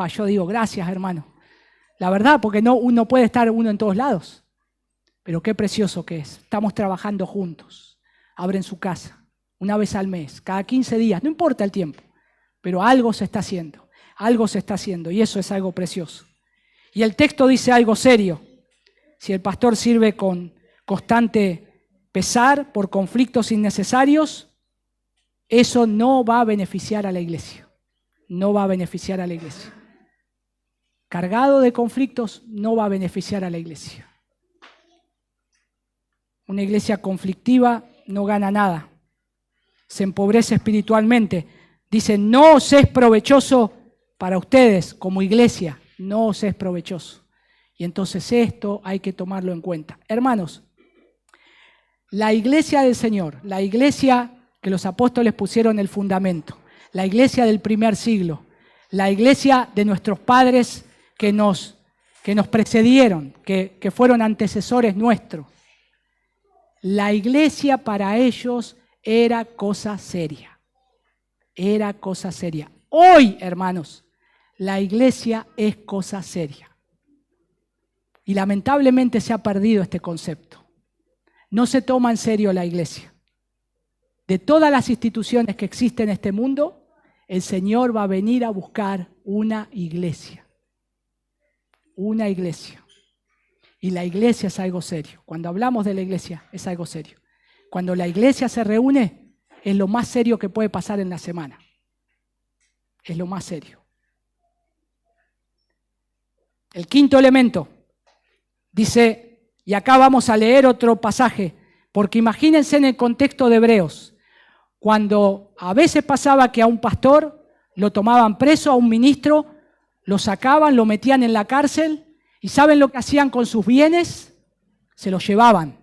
Yo digo, gracias hermano. La verdad, porque uno puede estar uno en todos lados. Pero qué precioso que es. Estamos trabajando juntos. Abren su casa una vez al mes, cada 15 días, no importa el tiempo, pero algo se está haciendo. Algo se está haciendo y eso es algo precioso. Y el texto dice algo serio. Si el pastor sirve con constante pesar por conflictos innecesarios, eso no va a beneficiar a la iglesia. No va a beneficiar a la iglesia. Cargado de conflictos no va a beneficiar a la iglesia. Una iglesia conflictiva no gana nada. Se empobrece espiritualmente. Dice, no os es provechoso para ustedes como iglesia, no os es provechoso. Y entonces esto hay que tomarlo en cuenta. Hermanos, la iglesia del Señor, la iglesia que los apóstoles pusieron el fundamento, la iglesia del primer siglo, la iglesia de nuestros padres que nos precedieron, que fueron antecesores nuestros. La iglesia para ellos era cosa seria. Era cosa seria. Hoy, hermanos, la iglesia es cosa seria. Y lamentablemente se ha perdido este concepto. No se toma en serio la iglesia. De todas las instituciones que existen en este mundo, el Señor va a venir a buscar una iglesia. Una iglesia. Y la iglesia es algo serio. Cuando hablamos de la iglesia, es algo serio. Cuando la iglesia se reúne, es lo más serio que puede pasar en la semana. Es lo más serio. El quinto elemento dice, y acá vamos a leer otro pasaje, porque imagínense en el contexto de Hebreos, cuando a veces pasaba que a un pastor lo tomaban preso, a un ministro, lo sacaban, lo metían en la cárcel y ¿saben lo que hacían con sus bienes? Se los llevaban.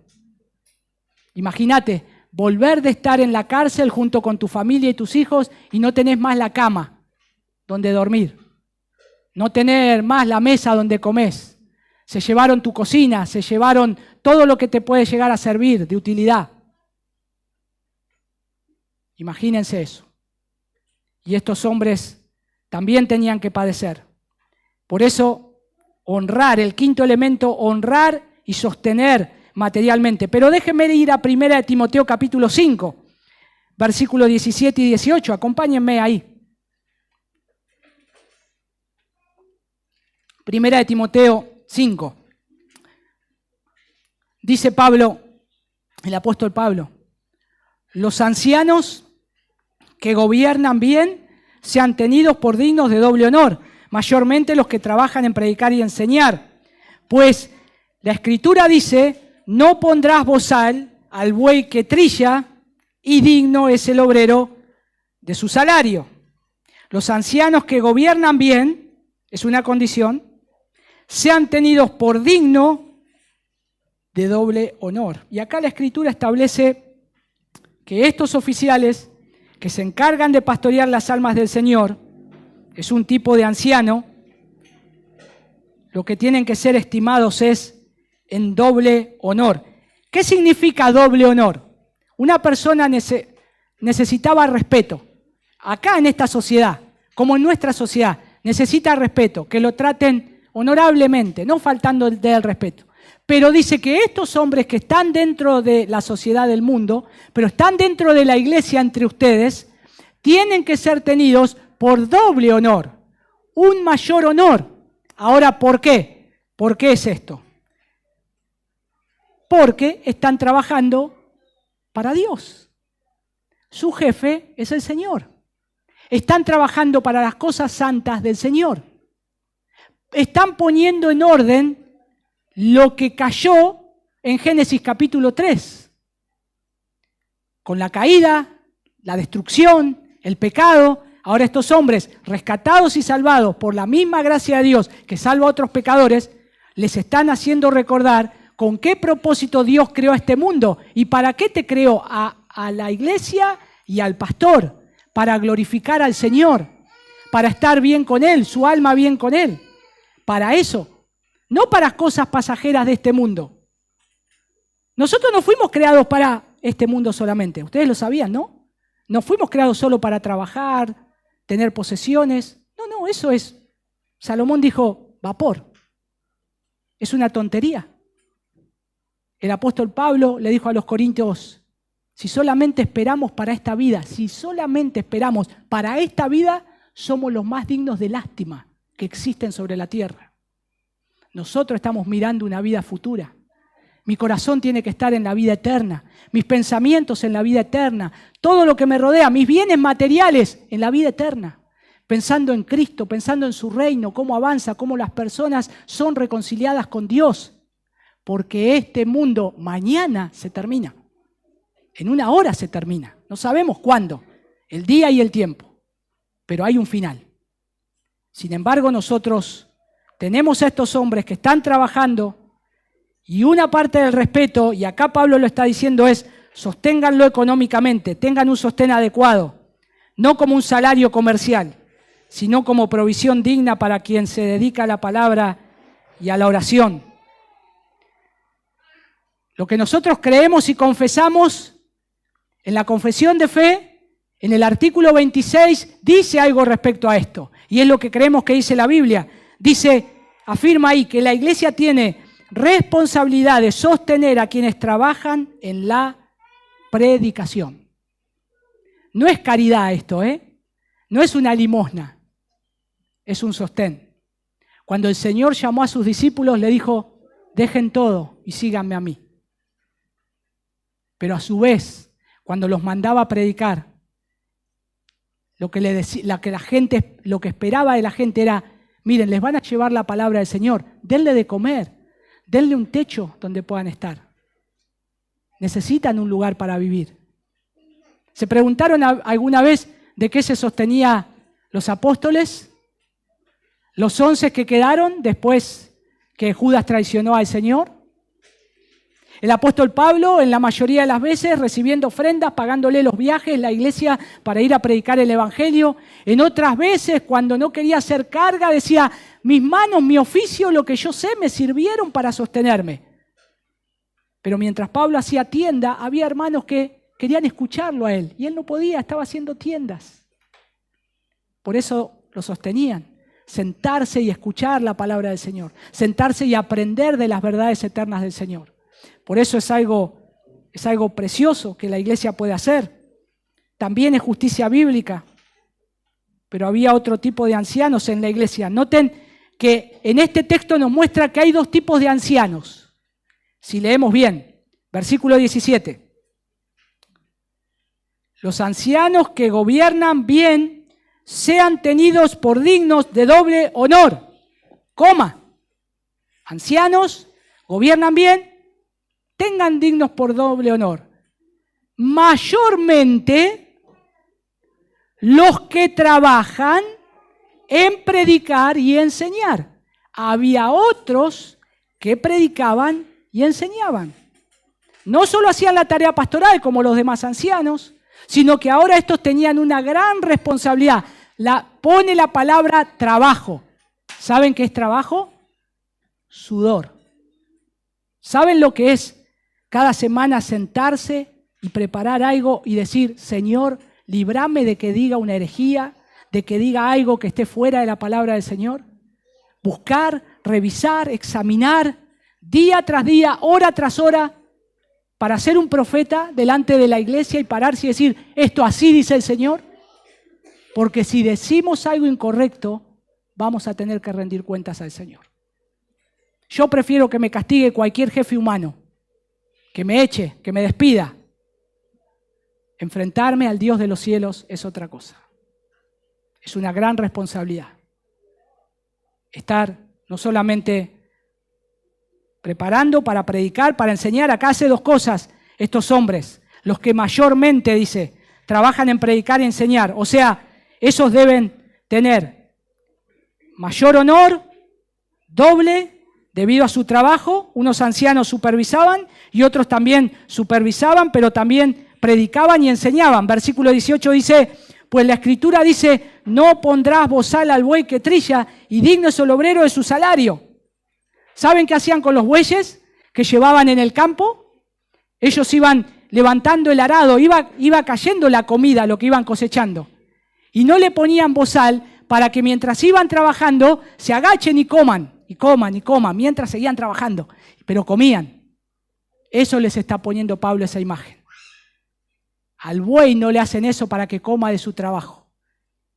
Imagínate, volver de estar en la cárcel junto con tu familia y tus hijos y no tenés más la cama donde dormir. No tener más la mesa donde comés. Se llevaron tu cocina, se llevaron todo lo que te puede llegar a servir de utilidad. Imagínense eso. Y estos hombres también tenían que padecer. Por eso, honrar, el quinto elemento, honrar y sostener materialmente. Pero déjenme ir a 1 Timoteo capítulo 5, versículos 17 y 18. Acompáñenme ahí. 1 Timoteo 5. Dice Pablo, el apóstol Pablo, los ancianos que gobiernan bien sean tenidos por dignos de doble honor, mayormente los que trabajan en predicar y enseñar. Pues la Escritura dice, no pondrás bozal al buey que trilla, y digno es el obrero de su salario. Los ancianos que gobiernan bien, es una condición, sean tenidos por digno de doble honor. Y acá la Escritura establece que estos oficiales que se encargan de pastorear las almas del Señor, es un tipo de anciano, lo que tienen que ser estimados es en doble honor. ¿Qué significa doble honor? Una persona necesitaba respeto. Acá en esta sociedad, como en nuestra sociedad, necesita respeto, que lo traten honorablemente, no faltando del respeto. Pero dice que estos hombres que están dentro de la sociedad del mundo, pero están dentro de la iglesia entre ustedes, tienen que ser tenidos por doble honor, un mayor honor. Ahora, ¿por qué? ¿Por qué es esto? Porque están trabajando para Dios. Su jefe es el Señor. Están trabajando para las cosas santas del Señor. Están poniendo en orden lo que cayó en Génesis capítulo 3. Con la caída, la destrucción, el pecado, ahora estos hombres rescatados y salvados por la misma gracia de Dios que salva a otros pecadores, les están haciendo recordar con qué propósito Dios creó este mundo y para qué te creó a la iglesia y al pastor, para glorificar al Señor, para estar bien con Él, su alma bien con Él, para eso. No para cosas pasajeras de este mundo. Nosotros no fuimos creados para este mundo solamente. Ustedes lo sabían, ¿no? No fuimos creados solo para trabajar, tener posesiones. No, eso es. Salomón dijo, vapor. Es una tontería. El apóstol Pablo le dijo a los corintios, si solamente esperamos para esta vida, si solamente esperamos para esta vida, somos los más dignos de lástima que existen sobre la tierra. Nosotros estamos mirando una vida futura. Mi corazón tiene que estar en la vida eterna. Mis pensamientos en la vida eterna. Todo lo que me rodea, mis bienes materiales en la vida eterna. Pensando en Cristo, pensando en su reino, cómo avanza, cómo las personas son reconciliadas con Dios. Porque este mundo mañana se termina. En una hora se termina. No sabemos cuándo, el día y el tiempo. Pero hay un final. Sin embargo, nosotros tenemos a estos hombres que están trabajando y una parte del respeto, y acá Pablo lo está diciendo, es sosténganlo económicamente, tengan un sostén adecuado, no como un salario comercial, sino como provisión digna para quien se dedica a la palabra y a la oración. Lo que nosotros creemos y confesamos en la confesión de fe, en el artículo 26, dice algo respecto a esto, y es lo que creemos que dice la Biblia. Dice, afirma ahí que la iglesia tiene responsabilidad de sostener a quienes trabajan en la predicación. No es caridad esto, no es una limosna, es un sostén. Cuando el Señor llamó a sus discípulos, le dijo, dejen todo y síganme a mí. Pero a su vez, cuando los mandaba a predicar, lo que esperaba de la gente era, miren, les van a llevar la palabra del Señor, denle de comer, denle un techo donde puedan estar. Necesitan un lugar para vivir. ¿Se preguntaron alguna vez de qué se sostenía los apóstoles? Los 11 que quedaron después que Judas traicionó al Señor. El apóstol Pablo, en la mayoría de las veces, recibiendo ofrendas, pagándole los viajes, la iglesia para ir a predicar el evangelio. En otras veces, cuando no quería hacer carga, decía, mis manos, mi oficio, lo que yo sé, me sirvieron para sostenerme. Pero mientras Pablo hacía tienda, había hermanos que querían escucharlo a él. Y él no podía, estaba haciendo tiendas. Por eso lo sostenían. Sentarse y escuchar la palabra del Señor. Sentarse y aprender de las verdades eternas del Señor. Por eso es algo precioso que la iglesia puede hacer. También es justicia bíblica. Pero había otro tipo de ancianos en la iglesia. Noten que en este texto nos muestra que hay dos tipos de ancianos. Si leemos bien, versículo 17. Los ancianos que gobiernan bien sean tenidos por dignos de doble honor. Ancianos, gobiernan bien, tengan dignos por doble honor. Mayormente los que trabajan en predicar y enseñar. Había otros que predicaban y enseñaban. No solo hacían la tarea pastoral como los demás ancianos, sino que ahora estos tenían una gran responsabilidad. Pone la palabra trabajo. ¿Saben qué es trabajo? Sudor. ¿Saben lo que es cada semana sentarse y preparar algo y decir, Señor, líbrame de que diga una herejía, de que diga algo que esté fuera de la palabra del Señor? Buscar, revisar, examinar, día tras día, hora tras hora, para ser un profeta delante de la iglesia y pararse y decir, esto así dice el Señor. Porque si decimos algo incorrecto, vamos a tener que rendir cuentas al Señor. Yo prefiero que me castigue cualquier jefe humano, que me eche, que me despida. Enfrentarme al Dios de los cielos es otra cosa. Es una gran responsabilidad. Estar no solamente preparando para predicar, para enseñar. Acá hace dos cosas estos hombres, los que mayormente, dice, trabajan en predicar y enseñar. O sea, esos deben tener mayor honor, doble, debido a su trabajo. Unos ancianos supervisaban y otros también supervisaban, pero también predicaban y enseñaban. Versículo 18 dice, pues la Escritura dice, no pondrás bozal al buey que trilla y digno es el obrero de su salario. ¿Saben qué hacían con los bueyes que llevaban en el campo? Ellos iban levantando el arado, iba cayendo la comida, lo que iban cosechando. Y no le ponían bozal para que mientras iban trabajando se agachen y coman, mientras seguían trabajando, pero comían. Eso les está poniendo Pablo esa imagen. Al buey no le hacen eso para que coma de su trabajo.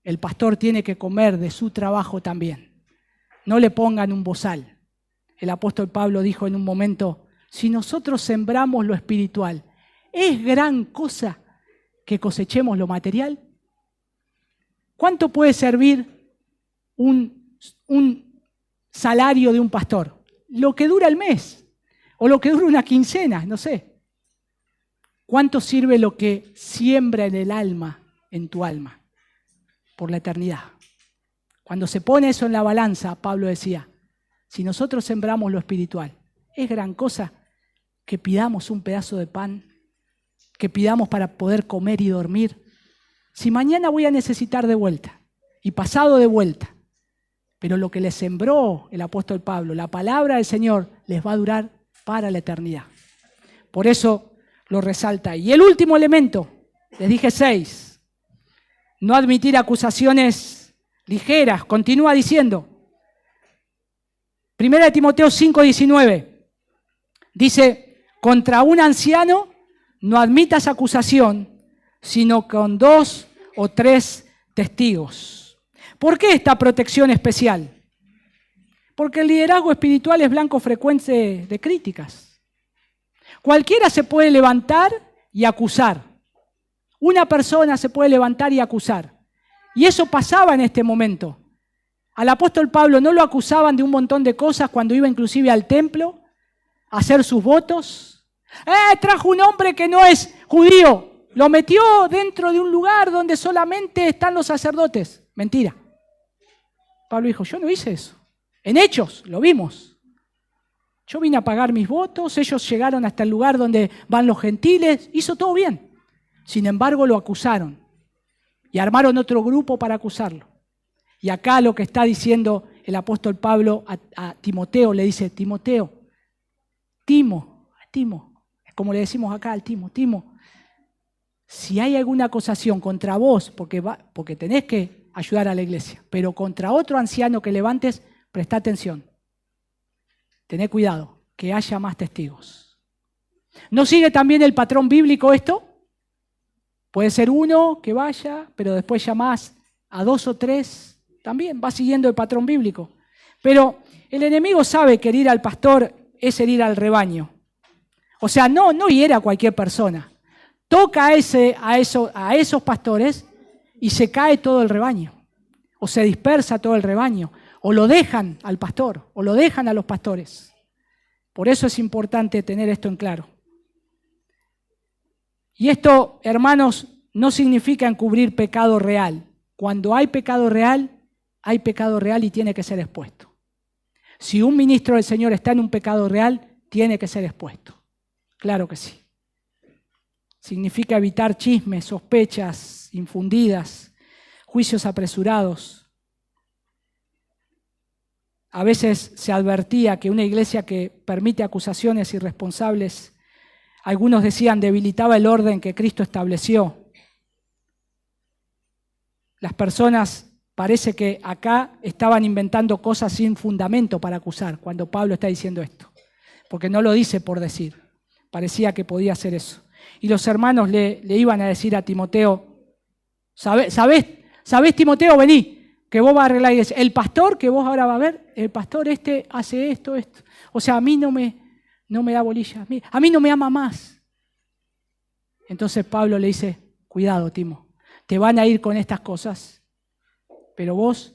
El pastor tiene que comer de su trabajo también. No le pongan un bozal. El apóstol Pablo dijo en un momento, si nosotros sembramos lo espiritual, ¿es gran cosa que cosechemos lo material? ¿Cuánto puede servir un salario de un pastor? Lo que dura el mes, o lo que dura una quincena, no sé. ¿Cuánto sirve lo que siembra en el alma, en tu alma, por la eternidad? Cuando se pone eso en la balanza, Pablo decía, si nosotros sembramos lo espiritual, ¿es gran cosa que pidamos un pedazo de pan, que pidamos para poder comer y dormir? Si mañana voy a necesitar de vuelta y pasado de vuelta, pero lo que les sembró el apóstol Pablo, la palabra del Señor, les va a durar para la eternidad. Por eso lo resalta. Y el último elemento, les dije 6, no admitir acusaciones ligeras. Continúa diciendo, 1 Timoteo 5:19, dice, contra un anciano no admitas acusación, sino con 2 o 3 testigos. ¿Por qué esta protección especial? Porque el liderazgo espiritual es blanco frecuente de críticas. Cualquiera se puede levantar y acusar. Una persona se puede levantar y acusar. Y eso pasaba en este momento. Al apóstol Pablo no lo acusaban de un montón de cosas cuando iba inclusive al templo a hacer sus votos. Trajo un hombre que no es judío, lo metió dentro de un lugar donde solamente están los sacerdotes. Mentira. Pablo dijo, yo no hice eso. En Hechos, lo vimos. Yo vine a pagar mis votos, ellos llegaron hasta el lugar donde van los gentiles, hizo todo bien. Sin embargo, lo acusaron y armaron otro grupo para acusarlo. Y acá lo que está diciendo el apóstol Pablo a Timoteo, le dice, Timoteo, Timo, es como le decimos acá al Timo, si hay alguna acusación contra vos, porque tenés que ayudar a la iglesia, pero contra otro anciano que levantes, presta atención. Tené cuidado, que haya más testigos. ¿No sigue también el patrón bíblico esto? Puede ser uno que vaya, pero después llamás a 2 o 3, también va siguiendo el patrón bíblico. Pero el enemigo sabe que herir al pastor es herir al rebaño. O sea, no hiere a cualquier persona. Toca a esos pastores y se cae todo el rebaño. O se dispersa todo el rebaño. O lo dejan al pastor, o lo dejan a los pastores. Por eso es importante tener esto en claro. Y esto, hermanos, no significa encubrir pecado real. Cuando hay pecado real y tiene que ser expuesto. Si un ministro del Señor está en un pecado real, tiene que ser expuesto. Claro que sí. Significa evitar chismes, sospechas infundidas, juicios apresurados. A veces se advertía que una iglesia que permite acusaciones irresponsables, algunos decían, debilitaba el orden que Cristo estableció. Las personas parece que acá estaban inventando cosas sin fundamento para acusar, cuando Pablo está diciendo esto, porque no lo dice por decir, parecía que podía hacer eso. Y los hermanos le iban a decir a Timoteo, ¿sabés Timoteo? Vení, que vos vas a arreglar eso. El pastor que vos ahora vas a ver, el pastor este hace esto. O sea, a mí no me da bolilla, a mí no me ama más. Entonces Pablo le dice, cuidado Timo, te van a ir con estas cosas, pero vos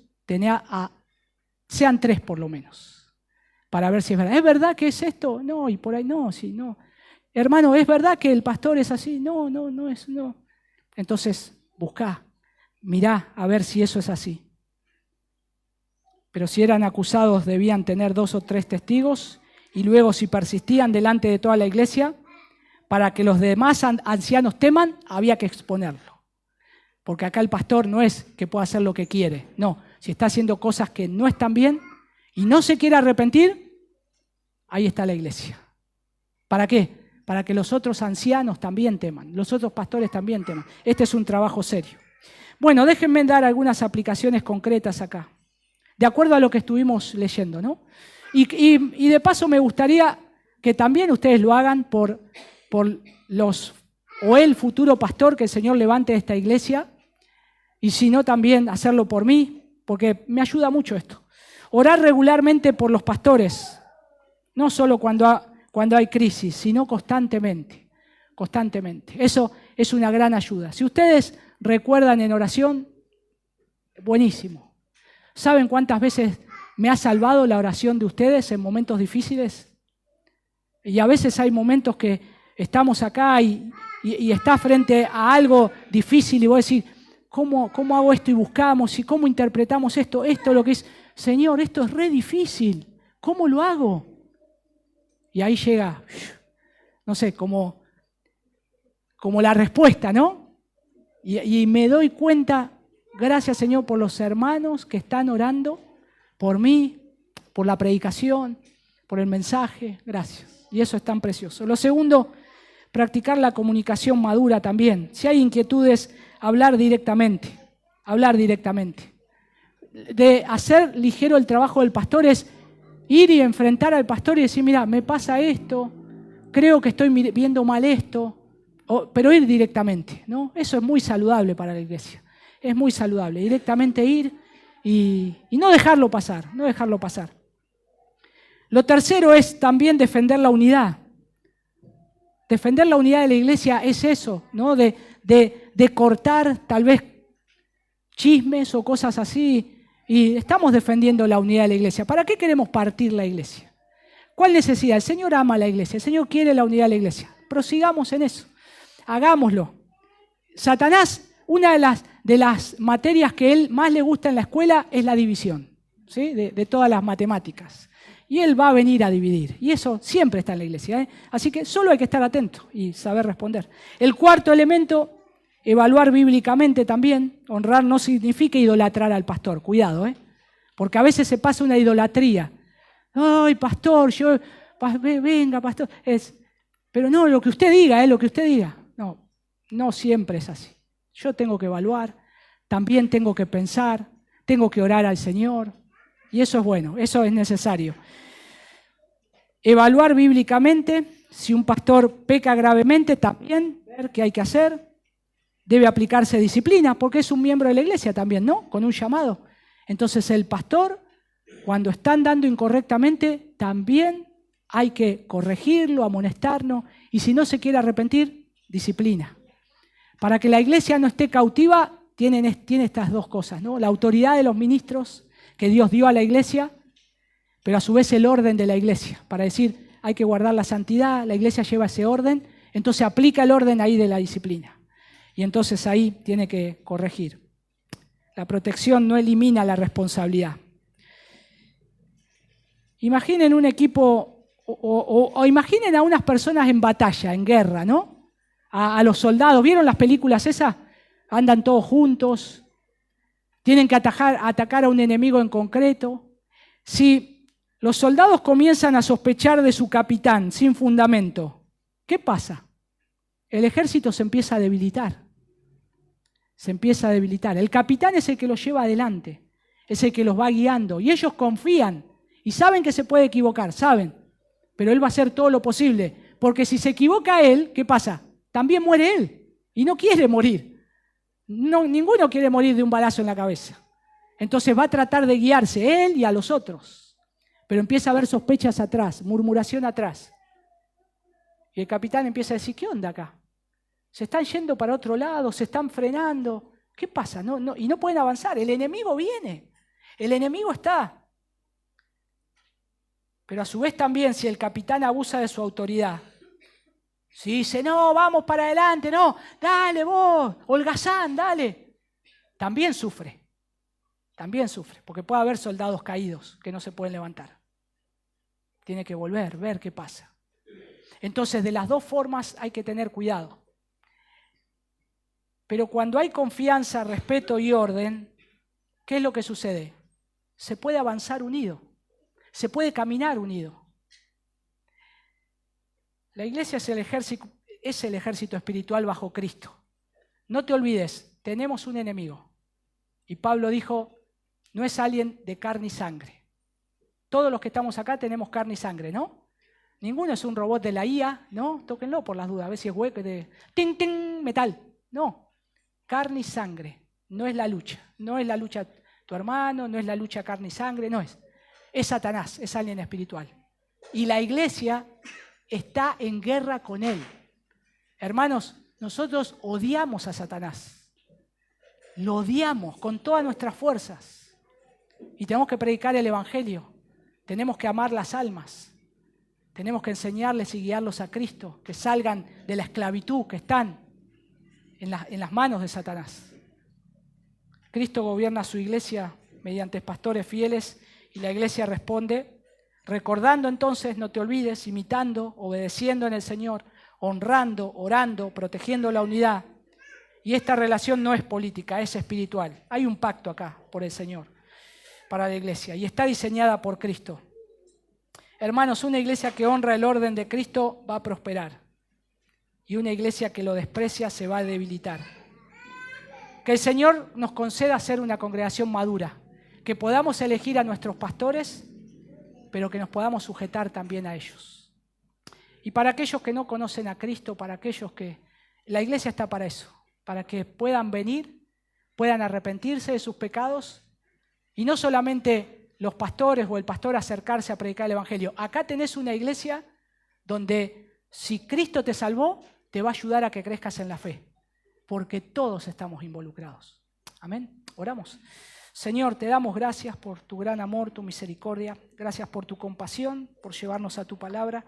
sean 3 por lo menos, para ver si es verdad. ¿Es verdad que es esto? No, y por ahí no, sí, no. Hermano, ¿es verdad que el pastor es así? No. Entonces, buscá, mirá a ver si eso es así. Pero si eran acusados debían tener 2 o 3 testigos y luego si persistían delante de toda la iglesia, para que los demás ancianos teman, había que exponerlo. Porque acá el pastor no es que pueda hacer lo que quiere, no. Si está haciendo cosas que no están bien y no se quiere arrepentir, ahí está la iglesia. ¿Para qué? Para que los otros ancianos también teman, los otros pastores también teman. Este es un trabajo serio. Bueno, déjenme dar algunas aplicaciones concretas acá, de acuerdo a lo que estuvimos leyendo, ¿no? Y de paso me gustaría que también ustedes lo hagan por el futuro pastor que el Señor levante de esta iglesia, y si no también hacerlo por mí, porque me ayuda mucho esto. Orar regularmente por los pastores, no solo cuando hay crisis, sino constantemente. Eso es una gran ayuda. Si ustedes recuerdan en oración, buenísimo. ¿Saben cuántas veces me ha salvado la oración de ustedes en momentos difíciles? Y a veces hay momentos que estamos acá y está frente a algo difícil y vos decís, ¿cómo hago esto? Y buscamos, y cómo interpretamos esto lo que es, Señor, esto es re difícil, ¿cómo lo hago? Y ahí llega, no sé, como la respuesta, ¿no? Y me doy cuenta, gracias Señor por los hermanos que están orando, por mí, por la predicación, por el mensaje, gracias. Y eso es tan precioso. Lo segundo, practicar la comunicación madura también. Si hay inquietudes, hablar directamente. De hacer ligero el trabajo del pastor es ir y enfrentar al pastor y decir, mira, me pasa esto, creo que estoy viendo mal esto, pero ir directamente, ¿no? Eso es muy saludable para la iglesia. Es muy saludable, directamente ir y no dejarlo pasar. Lo tercero es también defender la unidad. Defender la unidad de la iglesia es eso, ¿no? De cortar tal vez chismes o cosas así. Y estamos defendiendo la unidad de la iglesia. ¿Para qué queremos partir la iglesia? ¿Cuál necesidad? El Señor ama a la iglesia, el Señor quiere la unidad de la iglesia. Prosigamos en eso, hagámoslo. Satanás, una de las materias que él más le gusta en la escuela es la división. ¿sí? De todas las matemáticas. Y Él va a venir a dividir. Y eso siempre está en la iglesia, ¿eh? Así que solo hay que estar atento y saber responder. El cuarto elemento, evaluar bíblicamente también. Honrar no significa idolatrar al pastor. Cuidado, ¿eh? Porque a veces se pasa una idolatría. Ay, pastor, venga, pastor. Pero no, lo que usted diga, lo que usted diga. No siempre es así. Yo tengo que evaluar, también tengo que pensar, tengo que orar al Señor. Y eso es bueno, eso es necesario. Evaluar bíblicamente, si un pastor peca gravemente, también ver qué hay que hacer. Debe aplicarse disciplina, porque es un miembro de la iglesia también, ¿no? Con un llamado. Entonces el pastor, cuando está andando incorrectamente, también hay que corregirlo, amonestarlo, y si no se quiere arrepentir, disciplina. Para que la iglesia no esté cautiva, tiene estas dos cosas, ¿no? La autoridad de los ministros que Dios dio a la iglesia, pero a su vez el orden de la iglesia, para decir, hay que guardar la santidad, la iglesia lleva ese orden, entonces aplica el orden ahí de la disciplina. Y entonces ahí tiene que corregir. La protección no elimina la responsabilidad. Imaginen un equipo, o imaginen a unas personas en batalla, en guerra, ¿no? A los soldados, ¿vieron las películas esas? Andan todos juntos, tienen que atacar a un enemigo en concreto. Si los soldados comienzan a sospechar de su capitán sin fundamento, ¿qué pasa? El ejército se empieza a debilitar. Se empieza a debilitar. El capitán es el que los lleva adelante, es el que los va guiando. Y ellos confían y saben que se puede equivocar, saben. Pero él va a hacer todo lo posible. Porque si se equivoca él, ¿qué pasa? También muere él. Y no quiere morir. No, ninguno quiere morir de un balazo en la cabeza. Entonces va a tratar de guiarse él y a los otros. Pero empieza a haber sospechas atrás, murmuración atrás. Y el capitán empieza a decir, ¿qué onda acá? Se están yendo para otro lado, se están frenando. ¿Qué pasa? Y no pueden avanzar. El enemigo viene. El enemigo está. Pero a su vez también, si el capitán abusa de su autoridad, si dice, no, vamos para adelante, no, dale vos, holgazán, dale. También sufre, porque puede haber soldados caídos que no se pueden levantar. Tiene que volver, ver qué pasa. Entonces, de las dos formas hay que tener cuidado. Pero cuando hay confianza, respeto y orden, ¿qué es lo que sucede? Se puede avanzar unido, se puede caminar unido. La iglesia es el ejército espiritual bajo Cristo. No te olvides, tenemos un enemigo. Y Pablo dijo, no es alguien de carne y sangre. Todos los que estamos acá tenemos carne y sangre, ¿no? Ninguno es un robot de la IA, ¿no? Tóquenlo por las dudas, a ver si es hueco de ting, ting, metal. No, carne y sangre, no es la lucha. No es la lucha tu hermano, no es la lucha carne y sangre, no es. Es Satanás, es alguien espiritual. Y la iglesia está en guerra con él. Hermanos, nosotros odiamos a Satanás. Lo odiamos con todas nuestras fuerzas. Y tenemos que predicar el evangelio. Tenemos que amar las almas. Tenemos que enseñarles y guiarlos a Cristo, que salgan de la esclavitud que están en las manos de Satanás. Cristo gobierna su iglesia mediante pastores fieles y la iglesia responde recordando entonces, no te olvides, imitando, obedeciendo en el Señor, honrando, orando, protegiendo la unidad. Y esta relación no es política, es espiritual. Hay un pacto acá por el Señor, para la iglesia, y está diseñada por Cristo. Hermanos, una iglesia que honra el orden de Cristo va a prosperar. Y una iglesia que lo desprecia se va a debilitar. Que el Señor nos conceda ser una congregación madura. Que podamos elegir a nuestros pastores, pero que nos podamos sujetar también a ellos. Y para aquellos que no conocen a Cristo, para aquellos que... La iglesia está para eso, para que puedan venir, puedan arrepentirse de sus pecados, y no solamente los pastores o el pastor acercarse a predicar el evangelio. Acá tenés una iglesia donde si Cristo te salvó, te va a ayudar a que crezcas en la fe, porque todos estamos involucrados. Amén. Oramos. Señor, te damos gracias por tu gran amor, tu misericordia. Gracias por tu compasión, por llevarnos a tu palabra.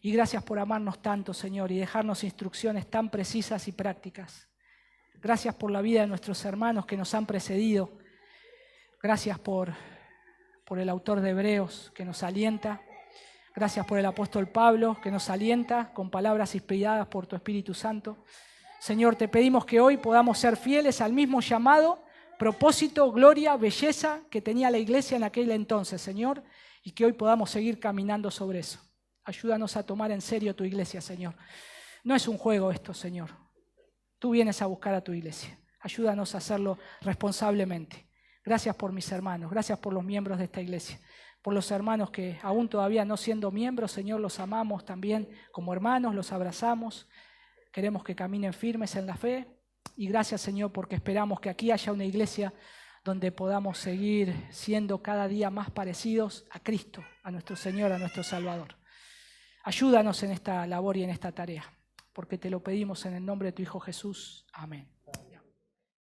Y gracias por amarnos tanto, Señor, y dejarnos instrucciones tan precisas y prácticas. Gracias por la vida de nuestros hermanos que nos han precedido. Gracias por por el autor de Hebreos que nos alienta. Gracias por el apóstol Pablo que nos alienta con palabras inspiradas por tu Espíritu Santo. Señor, te pedimos que hoy podamos ser fieles al mismo llamado, propósito, gloria, belleza que tenía la iglesia en aquel entonces, Señor, y que hoy podamos seguir caminando sobre eso. Ayúdanos a tomar en serio tu iglesia, Señor. No es un juego esto, Señor. Tú vienes a buscar a tu iglesia. Ayúdanos a hacerlo responsablemente. Gracias por mis hermanos, gracias por los miembros de esta iglesia, por los hermanos que aún todavía no siendo miembros, Señor, los amamos también como hermanos, los abrazamos. Queremos que caminen firmes en la fe. Y gracias, Señor, porque esperamos que aquí haya una iglesia donde podamos seguir siendo cada día más parecidos a Cristo, a nuestro Señor, a nuestro Salvador. Ayúdanos en esta labor y en esta tarea, porque te lo pedimos en el nombre de tu Hijo Jesús. Amén.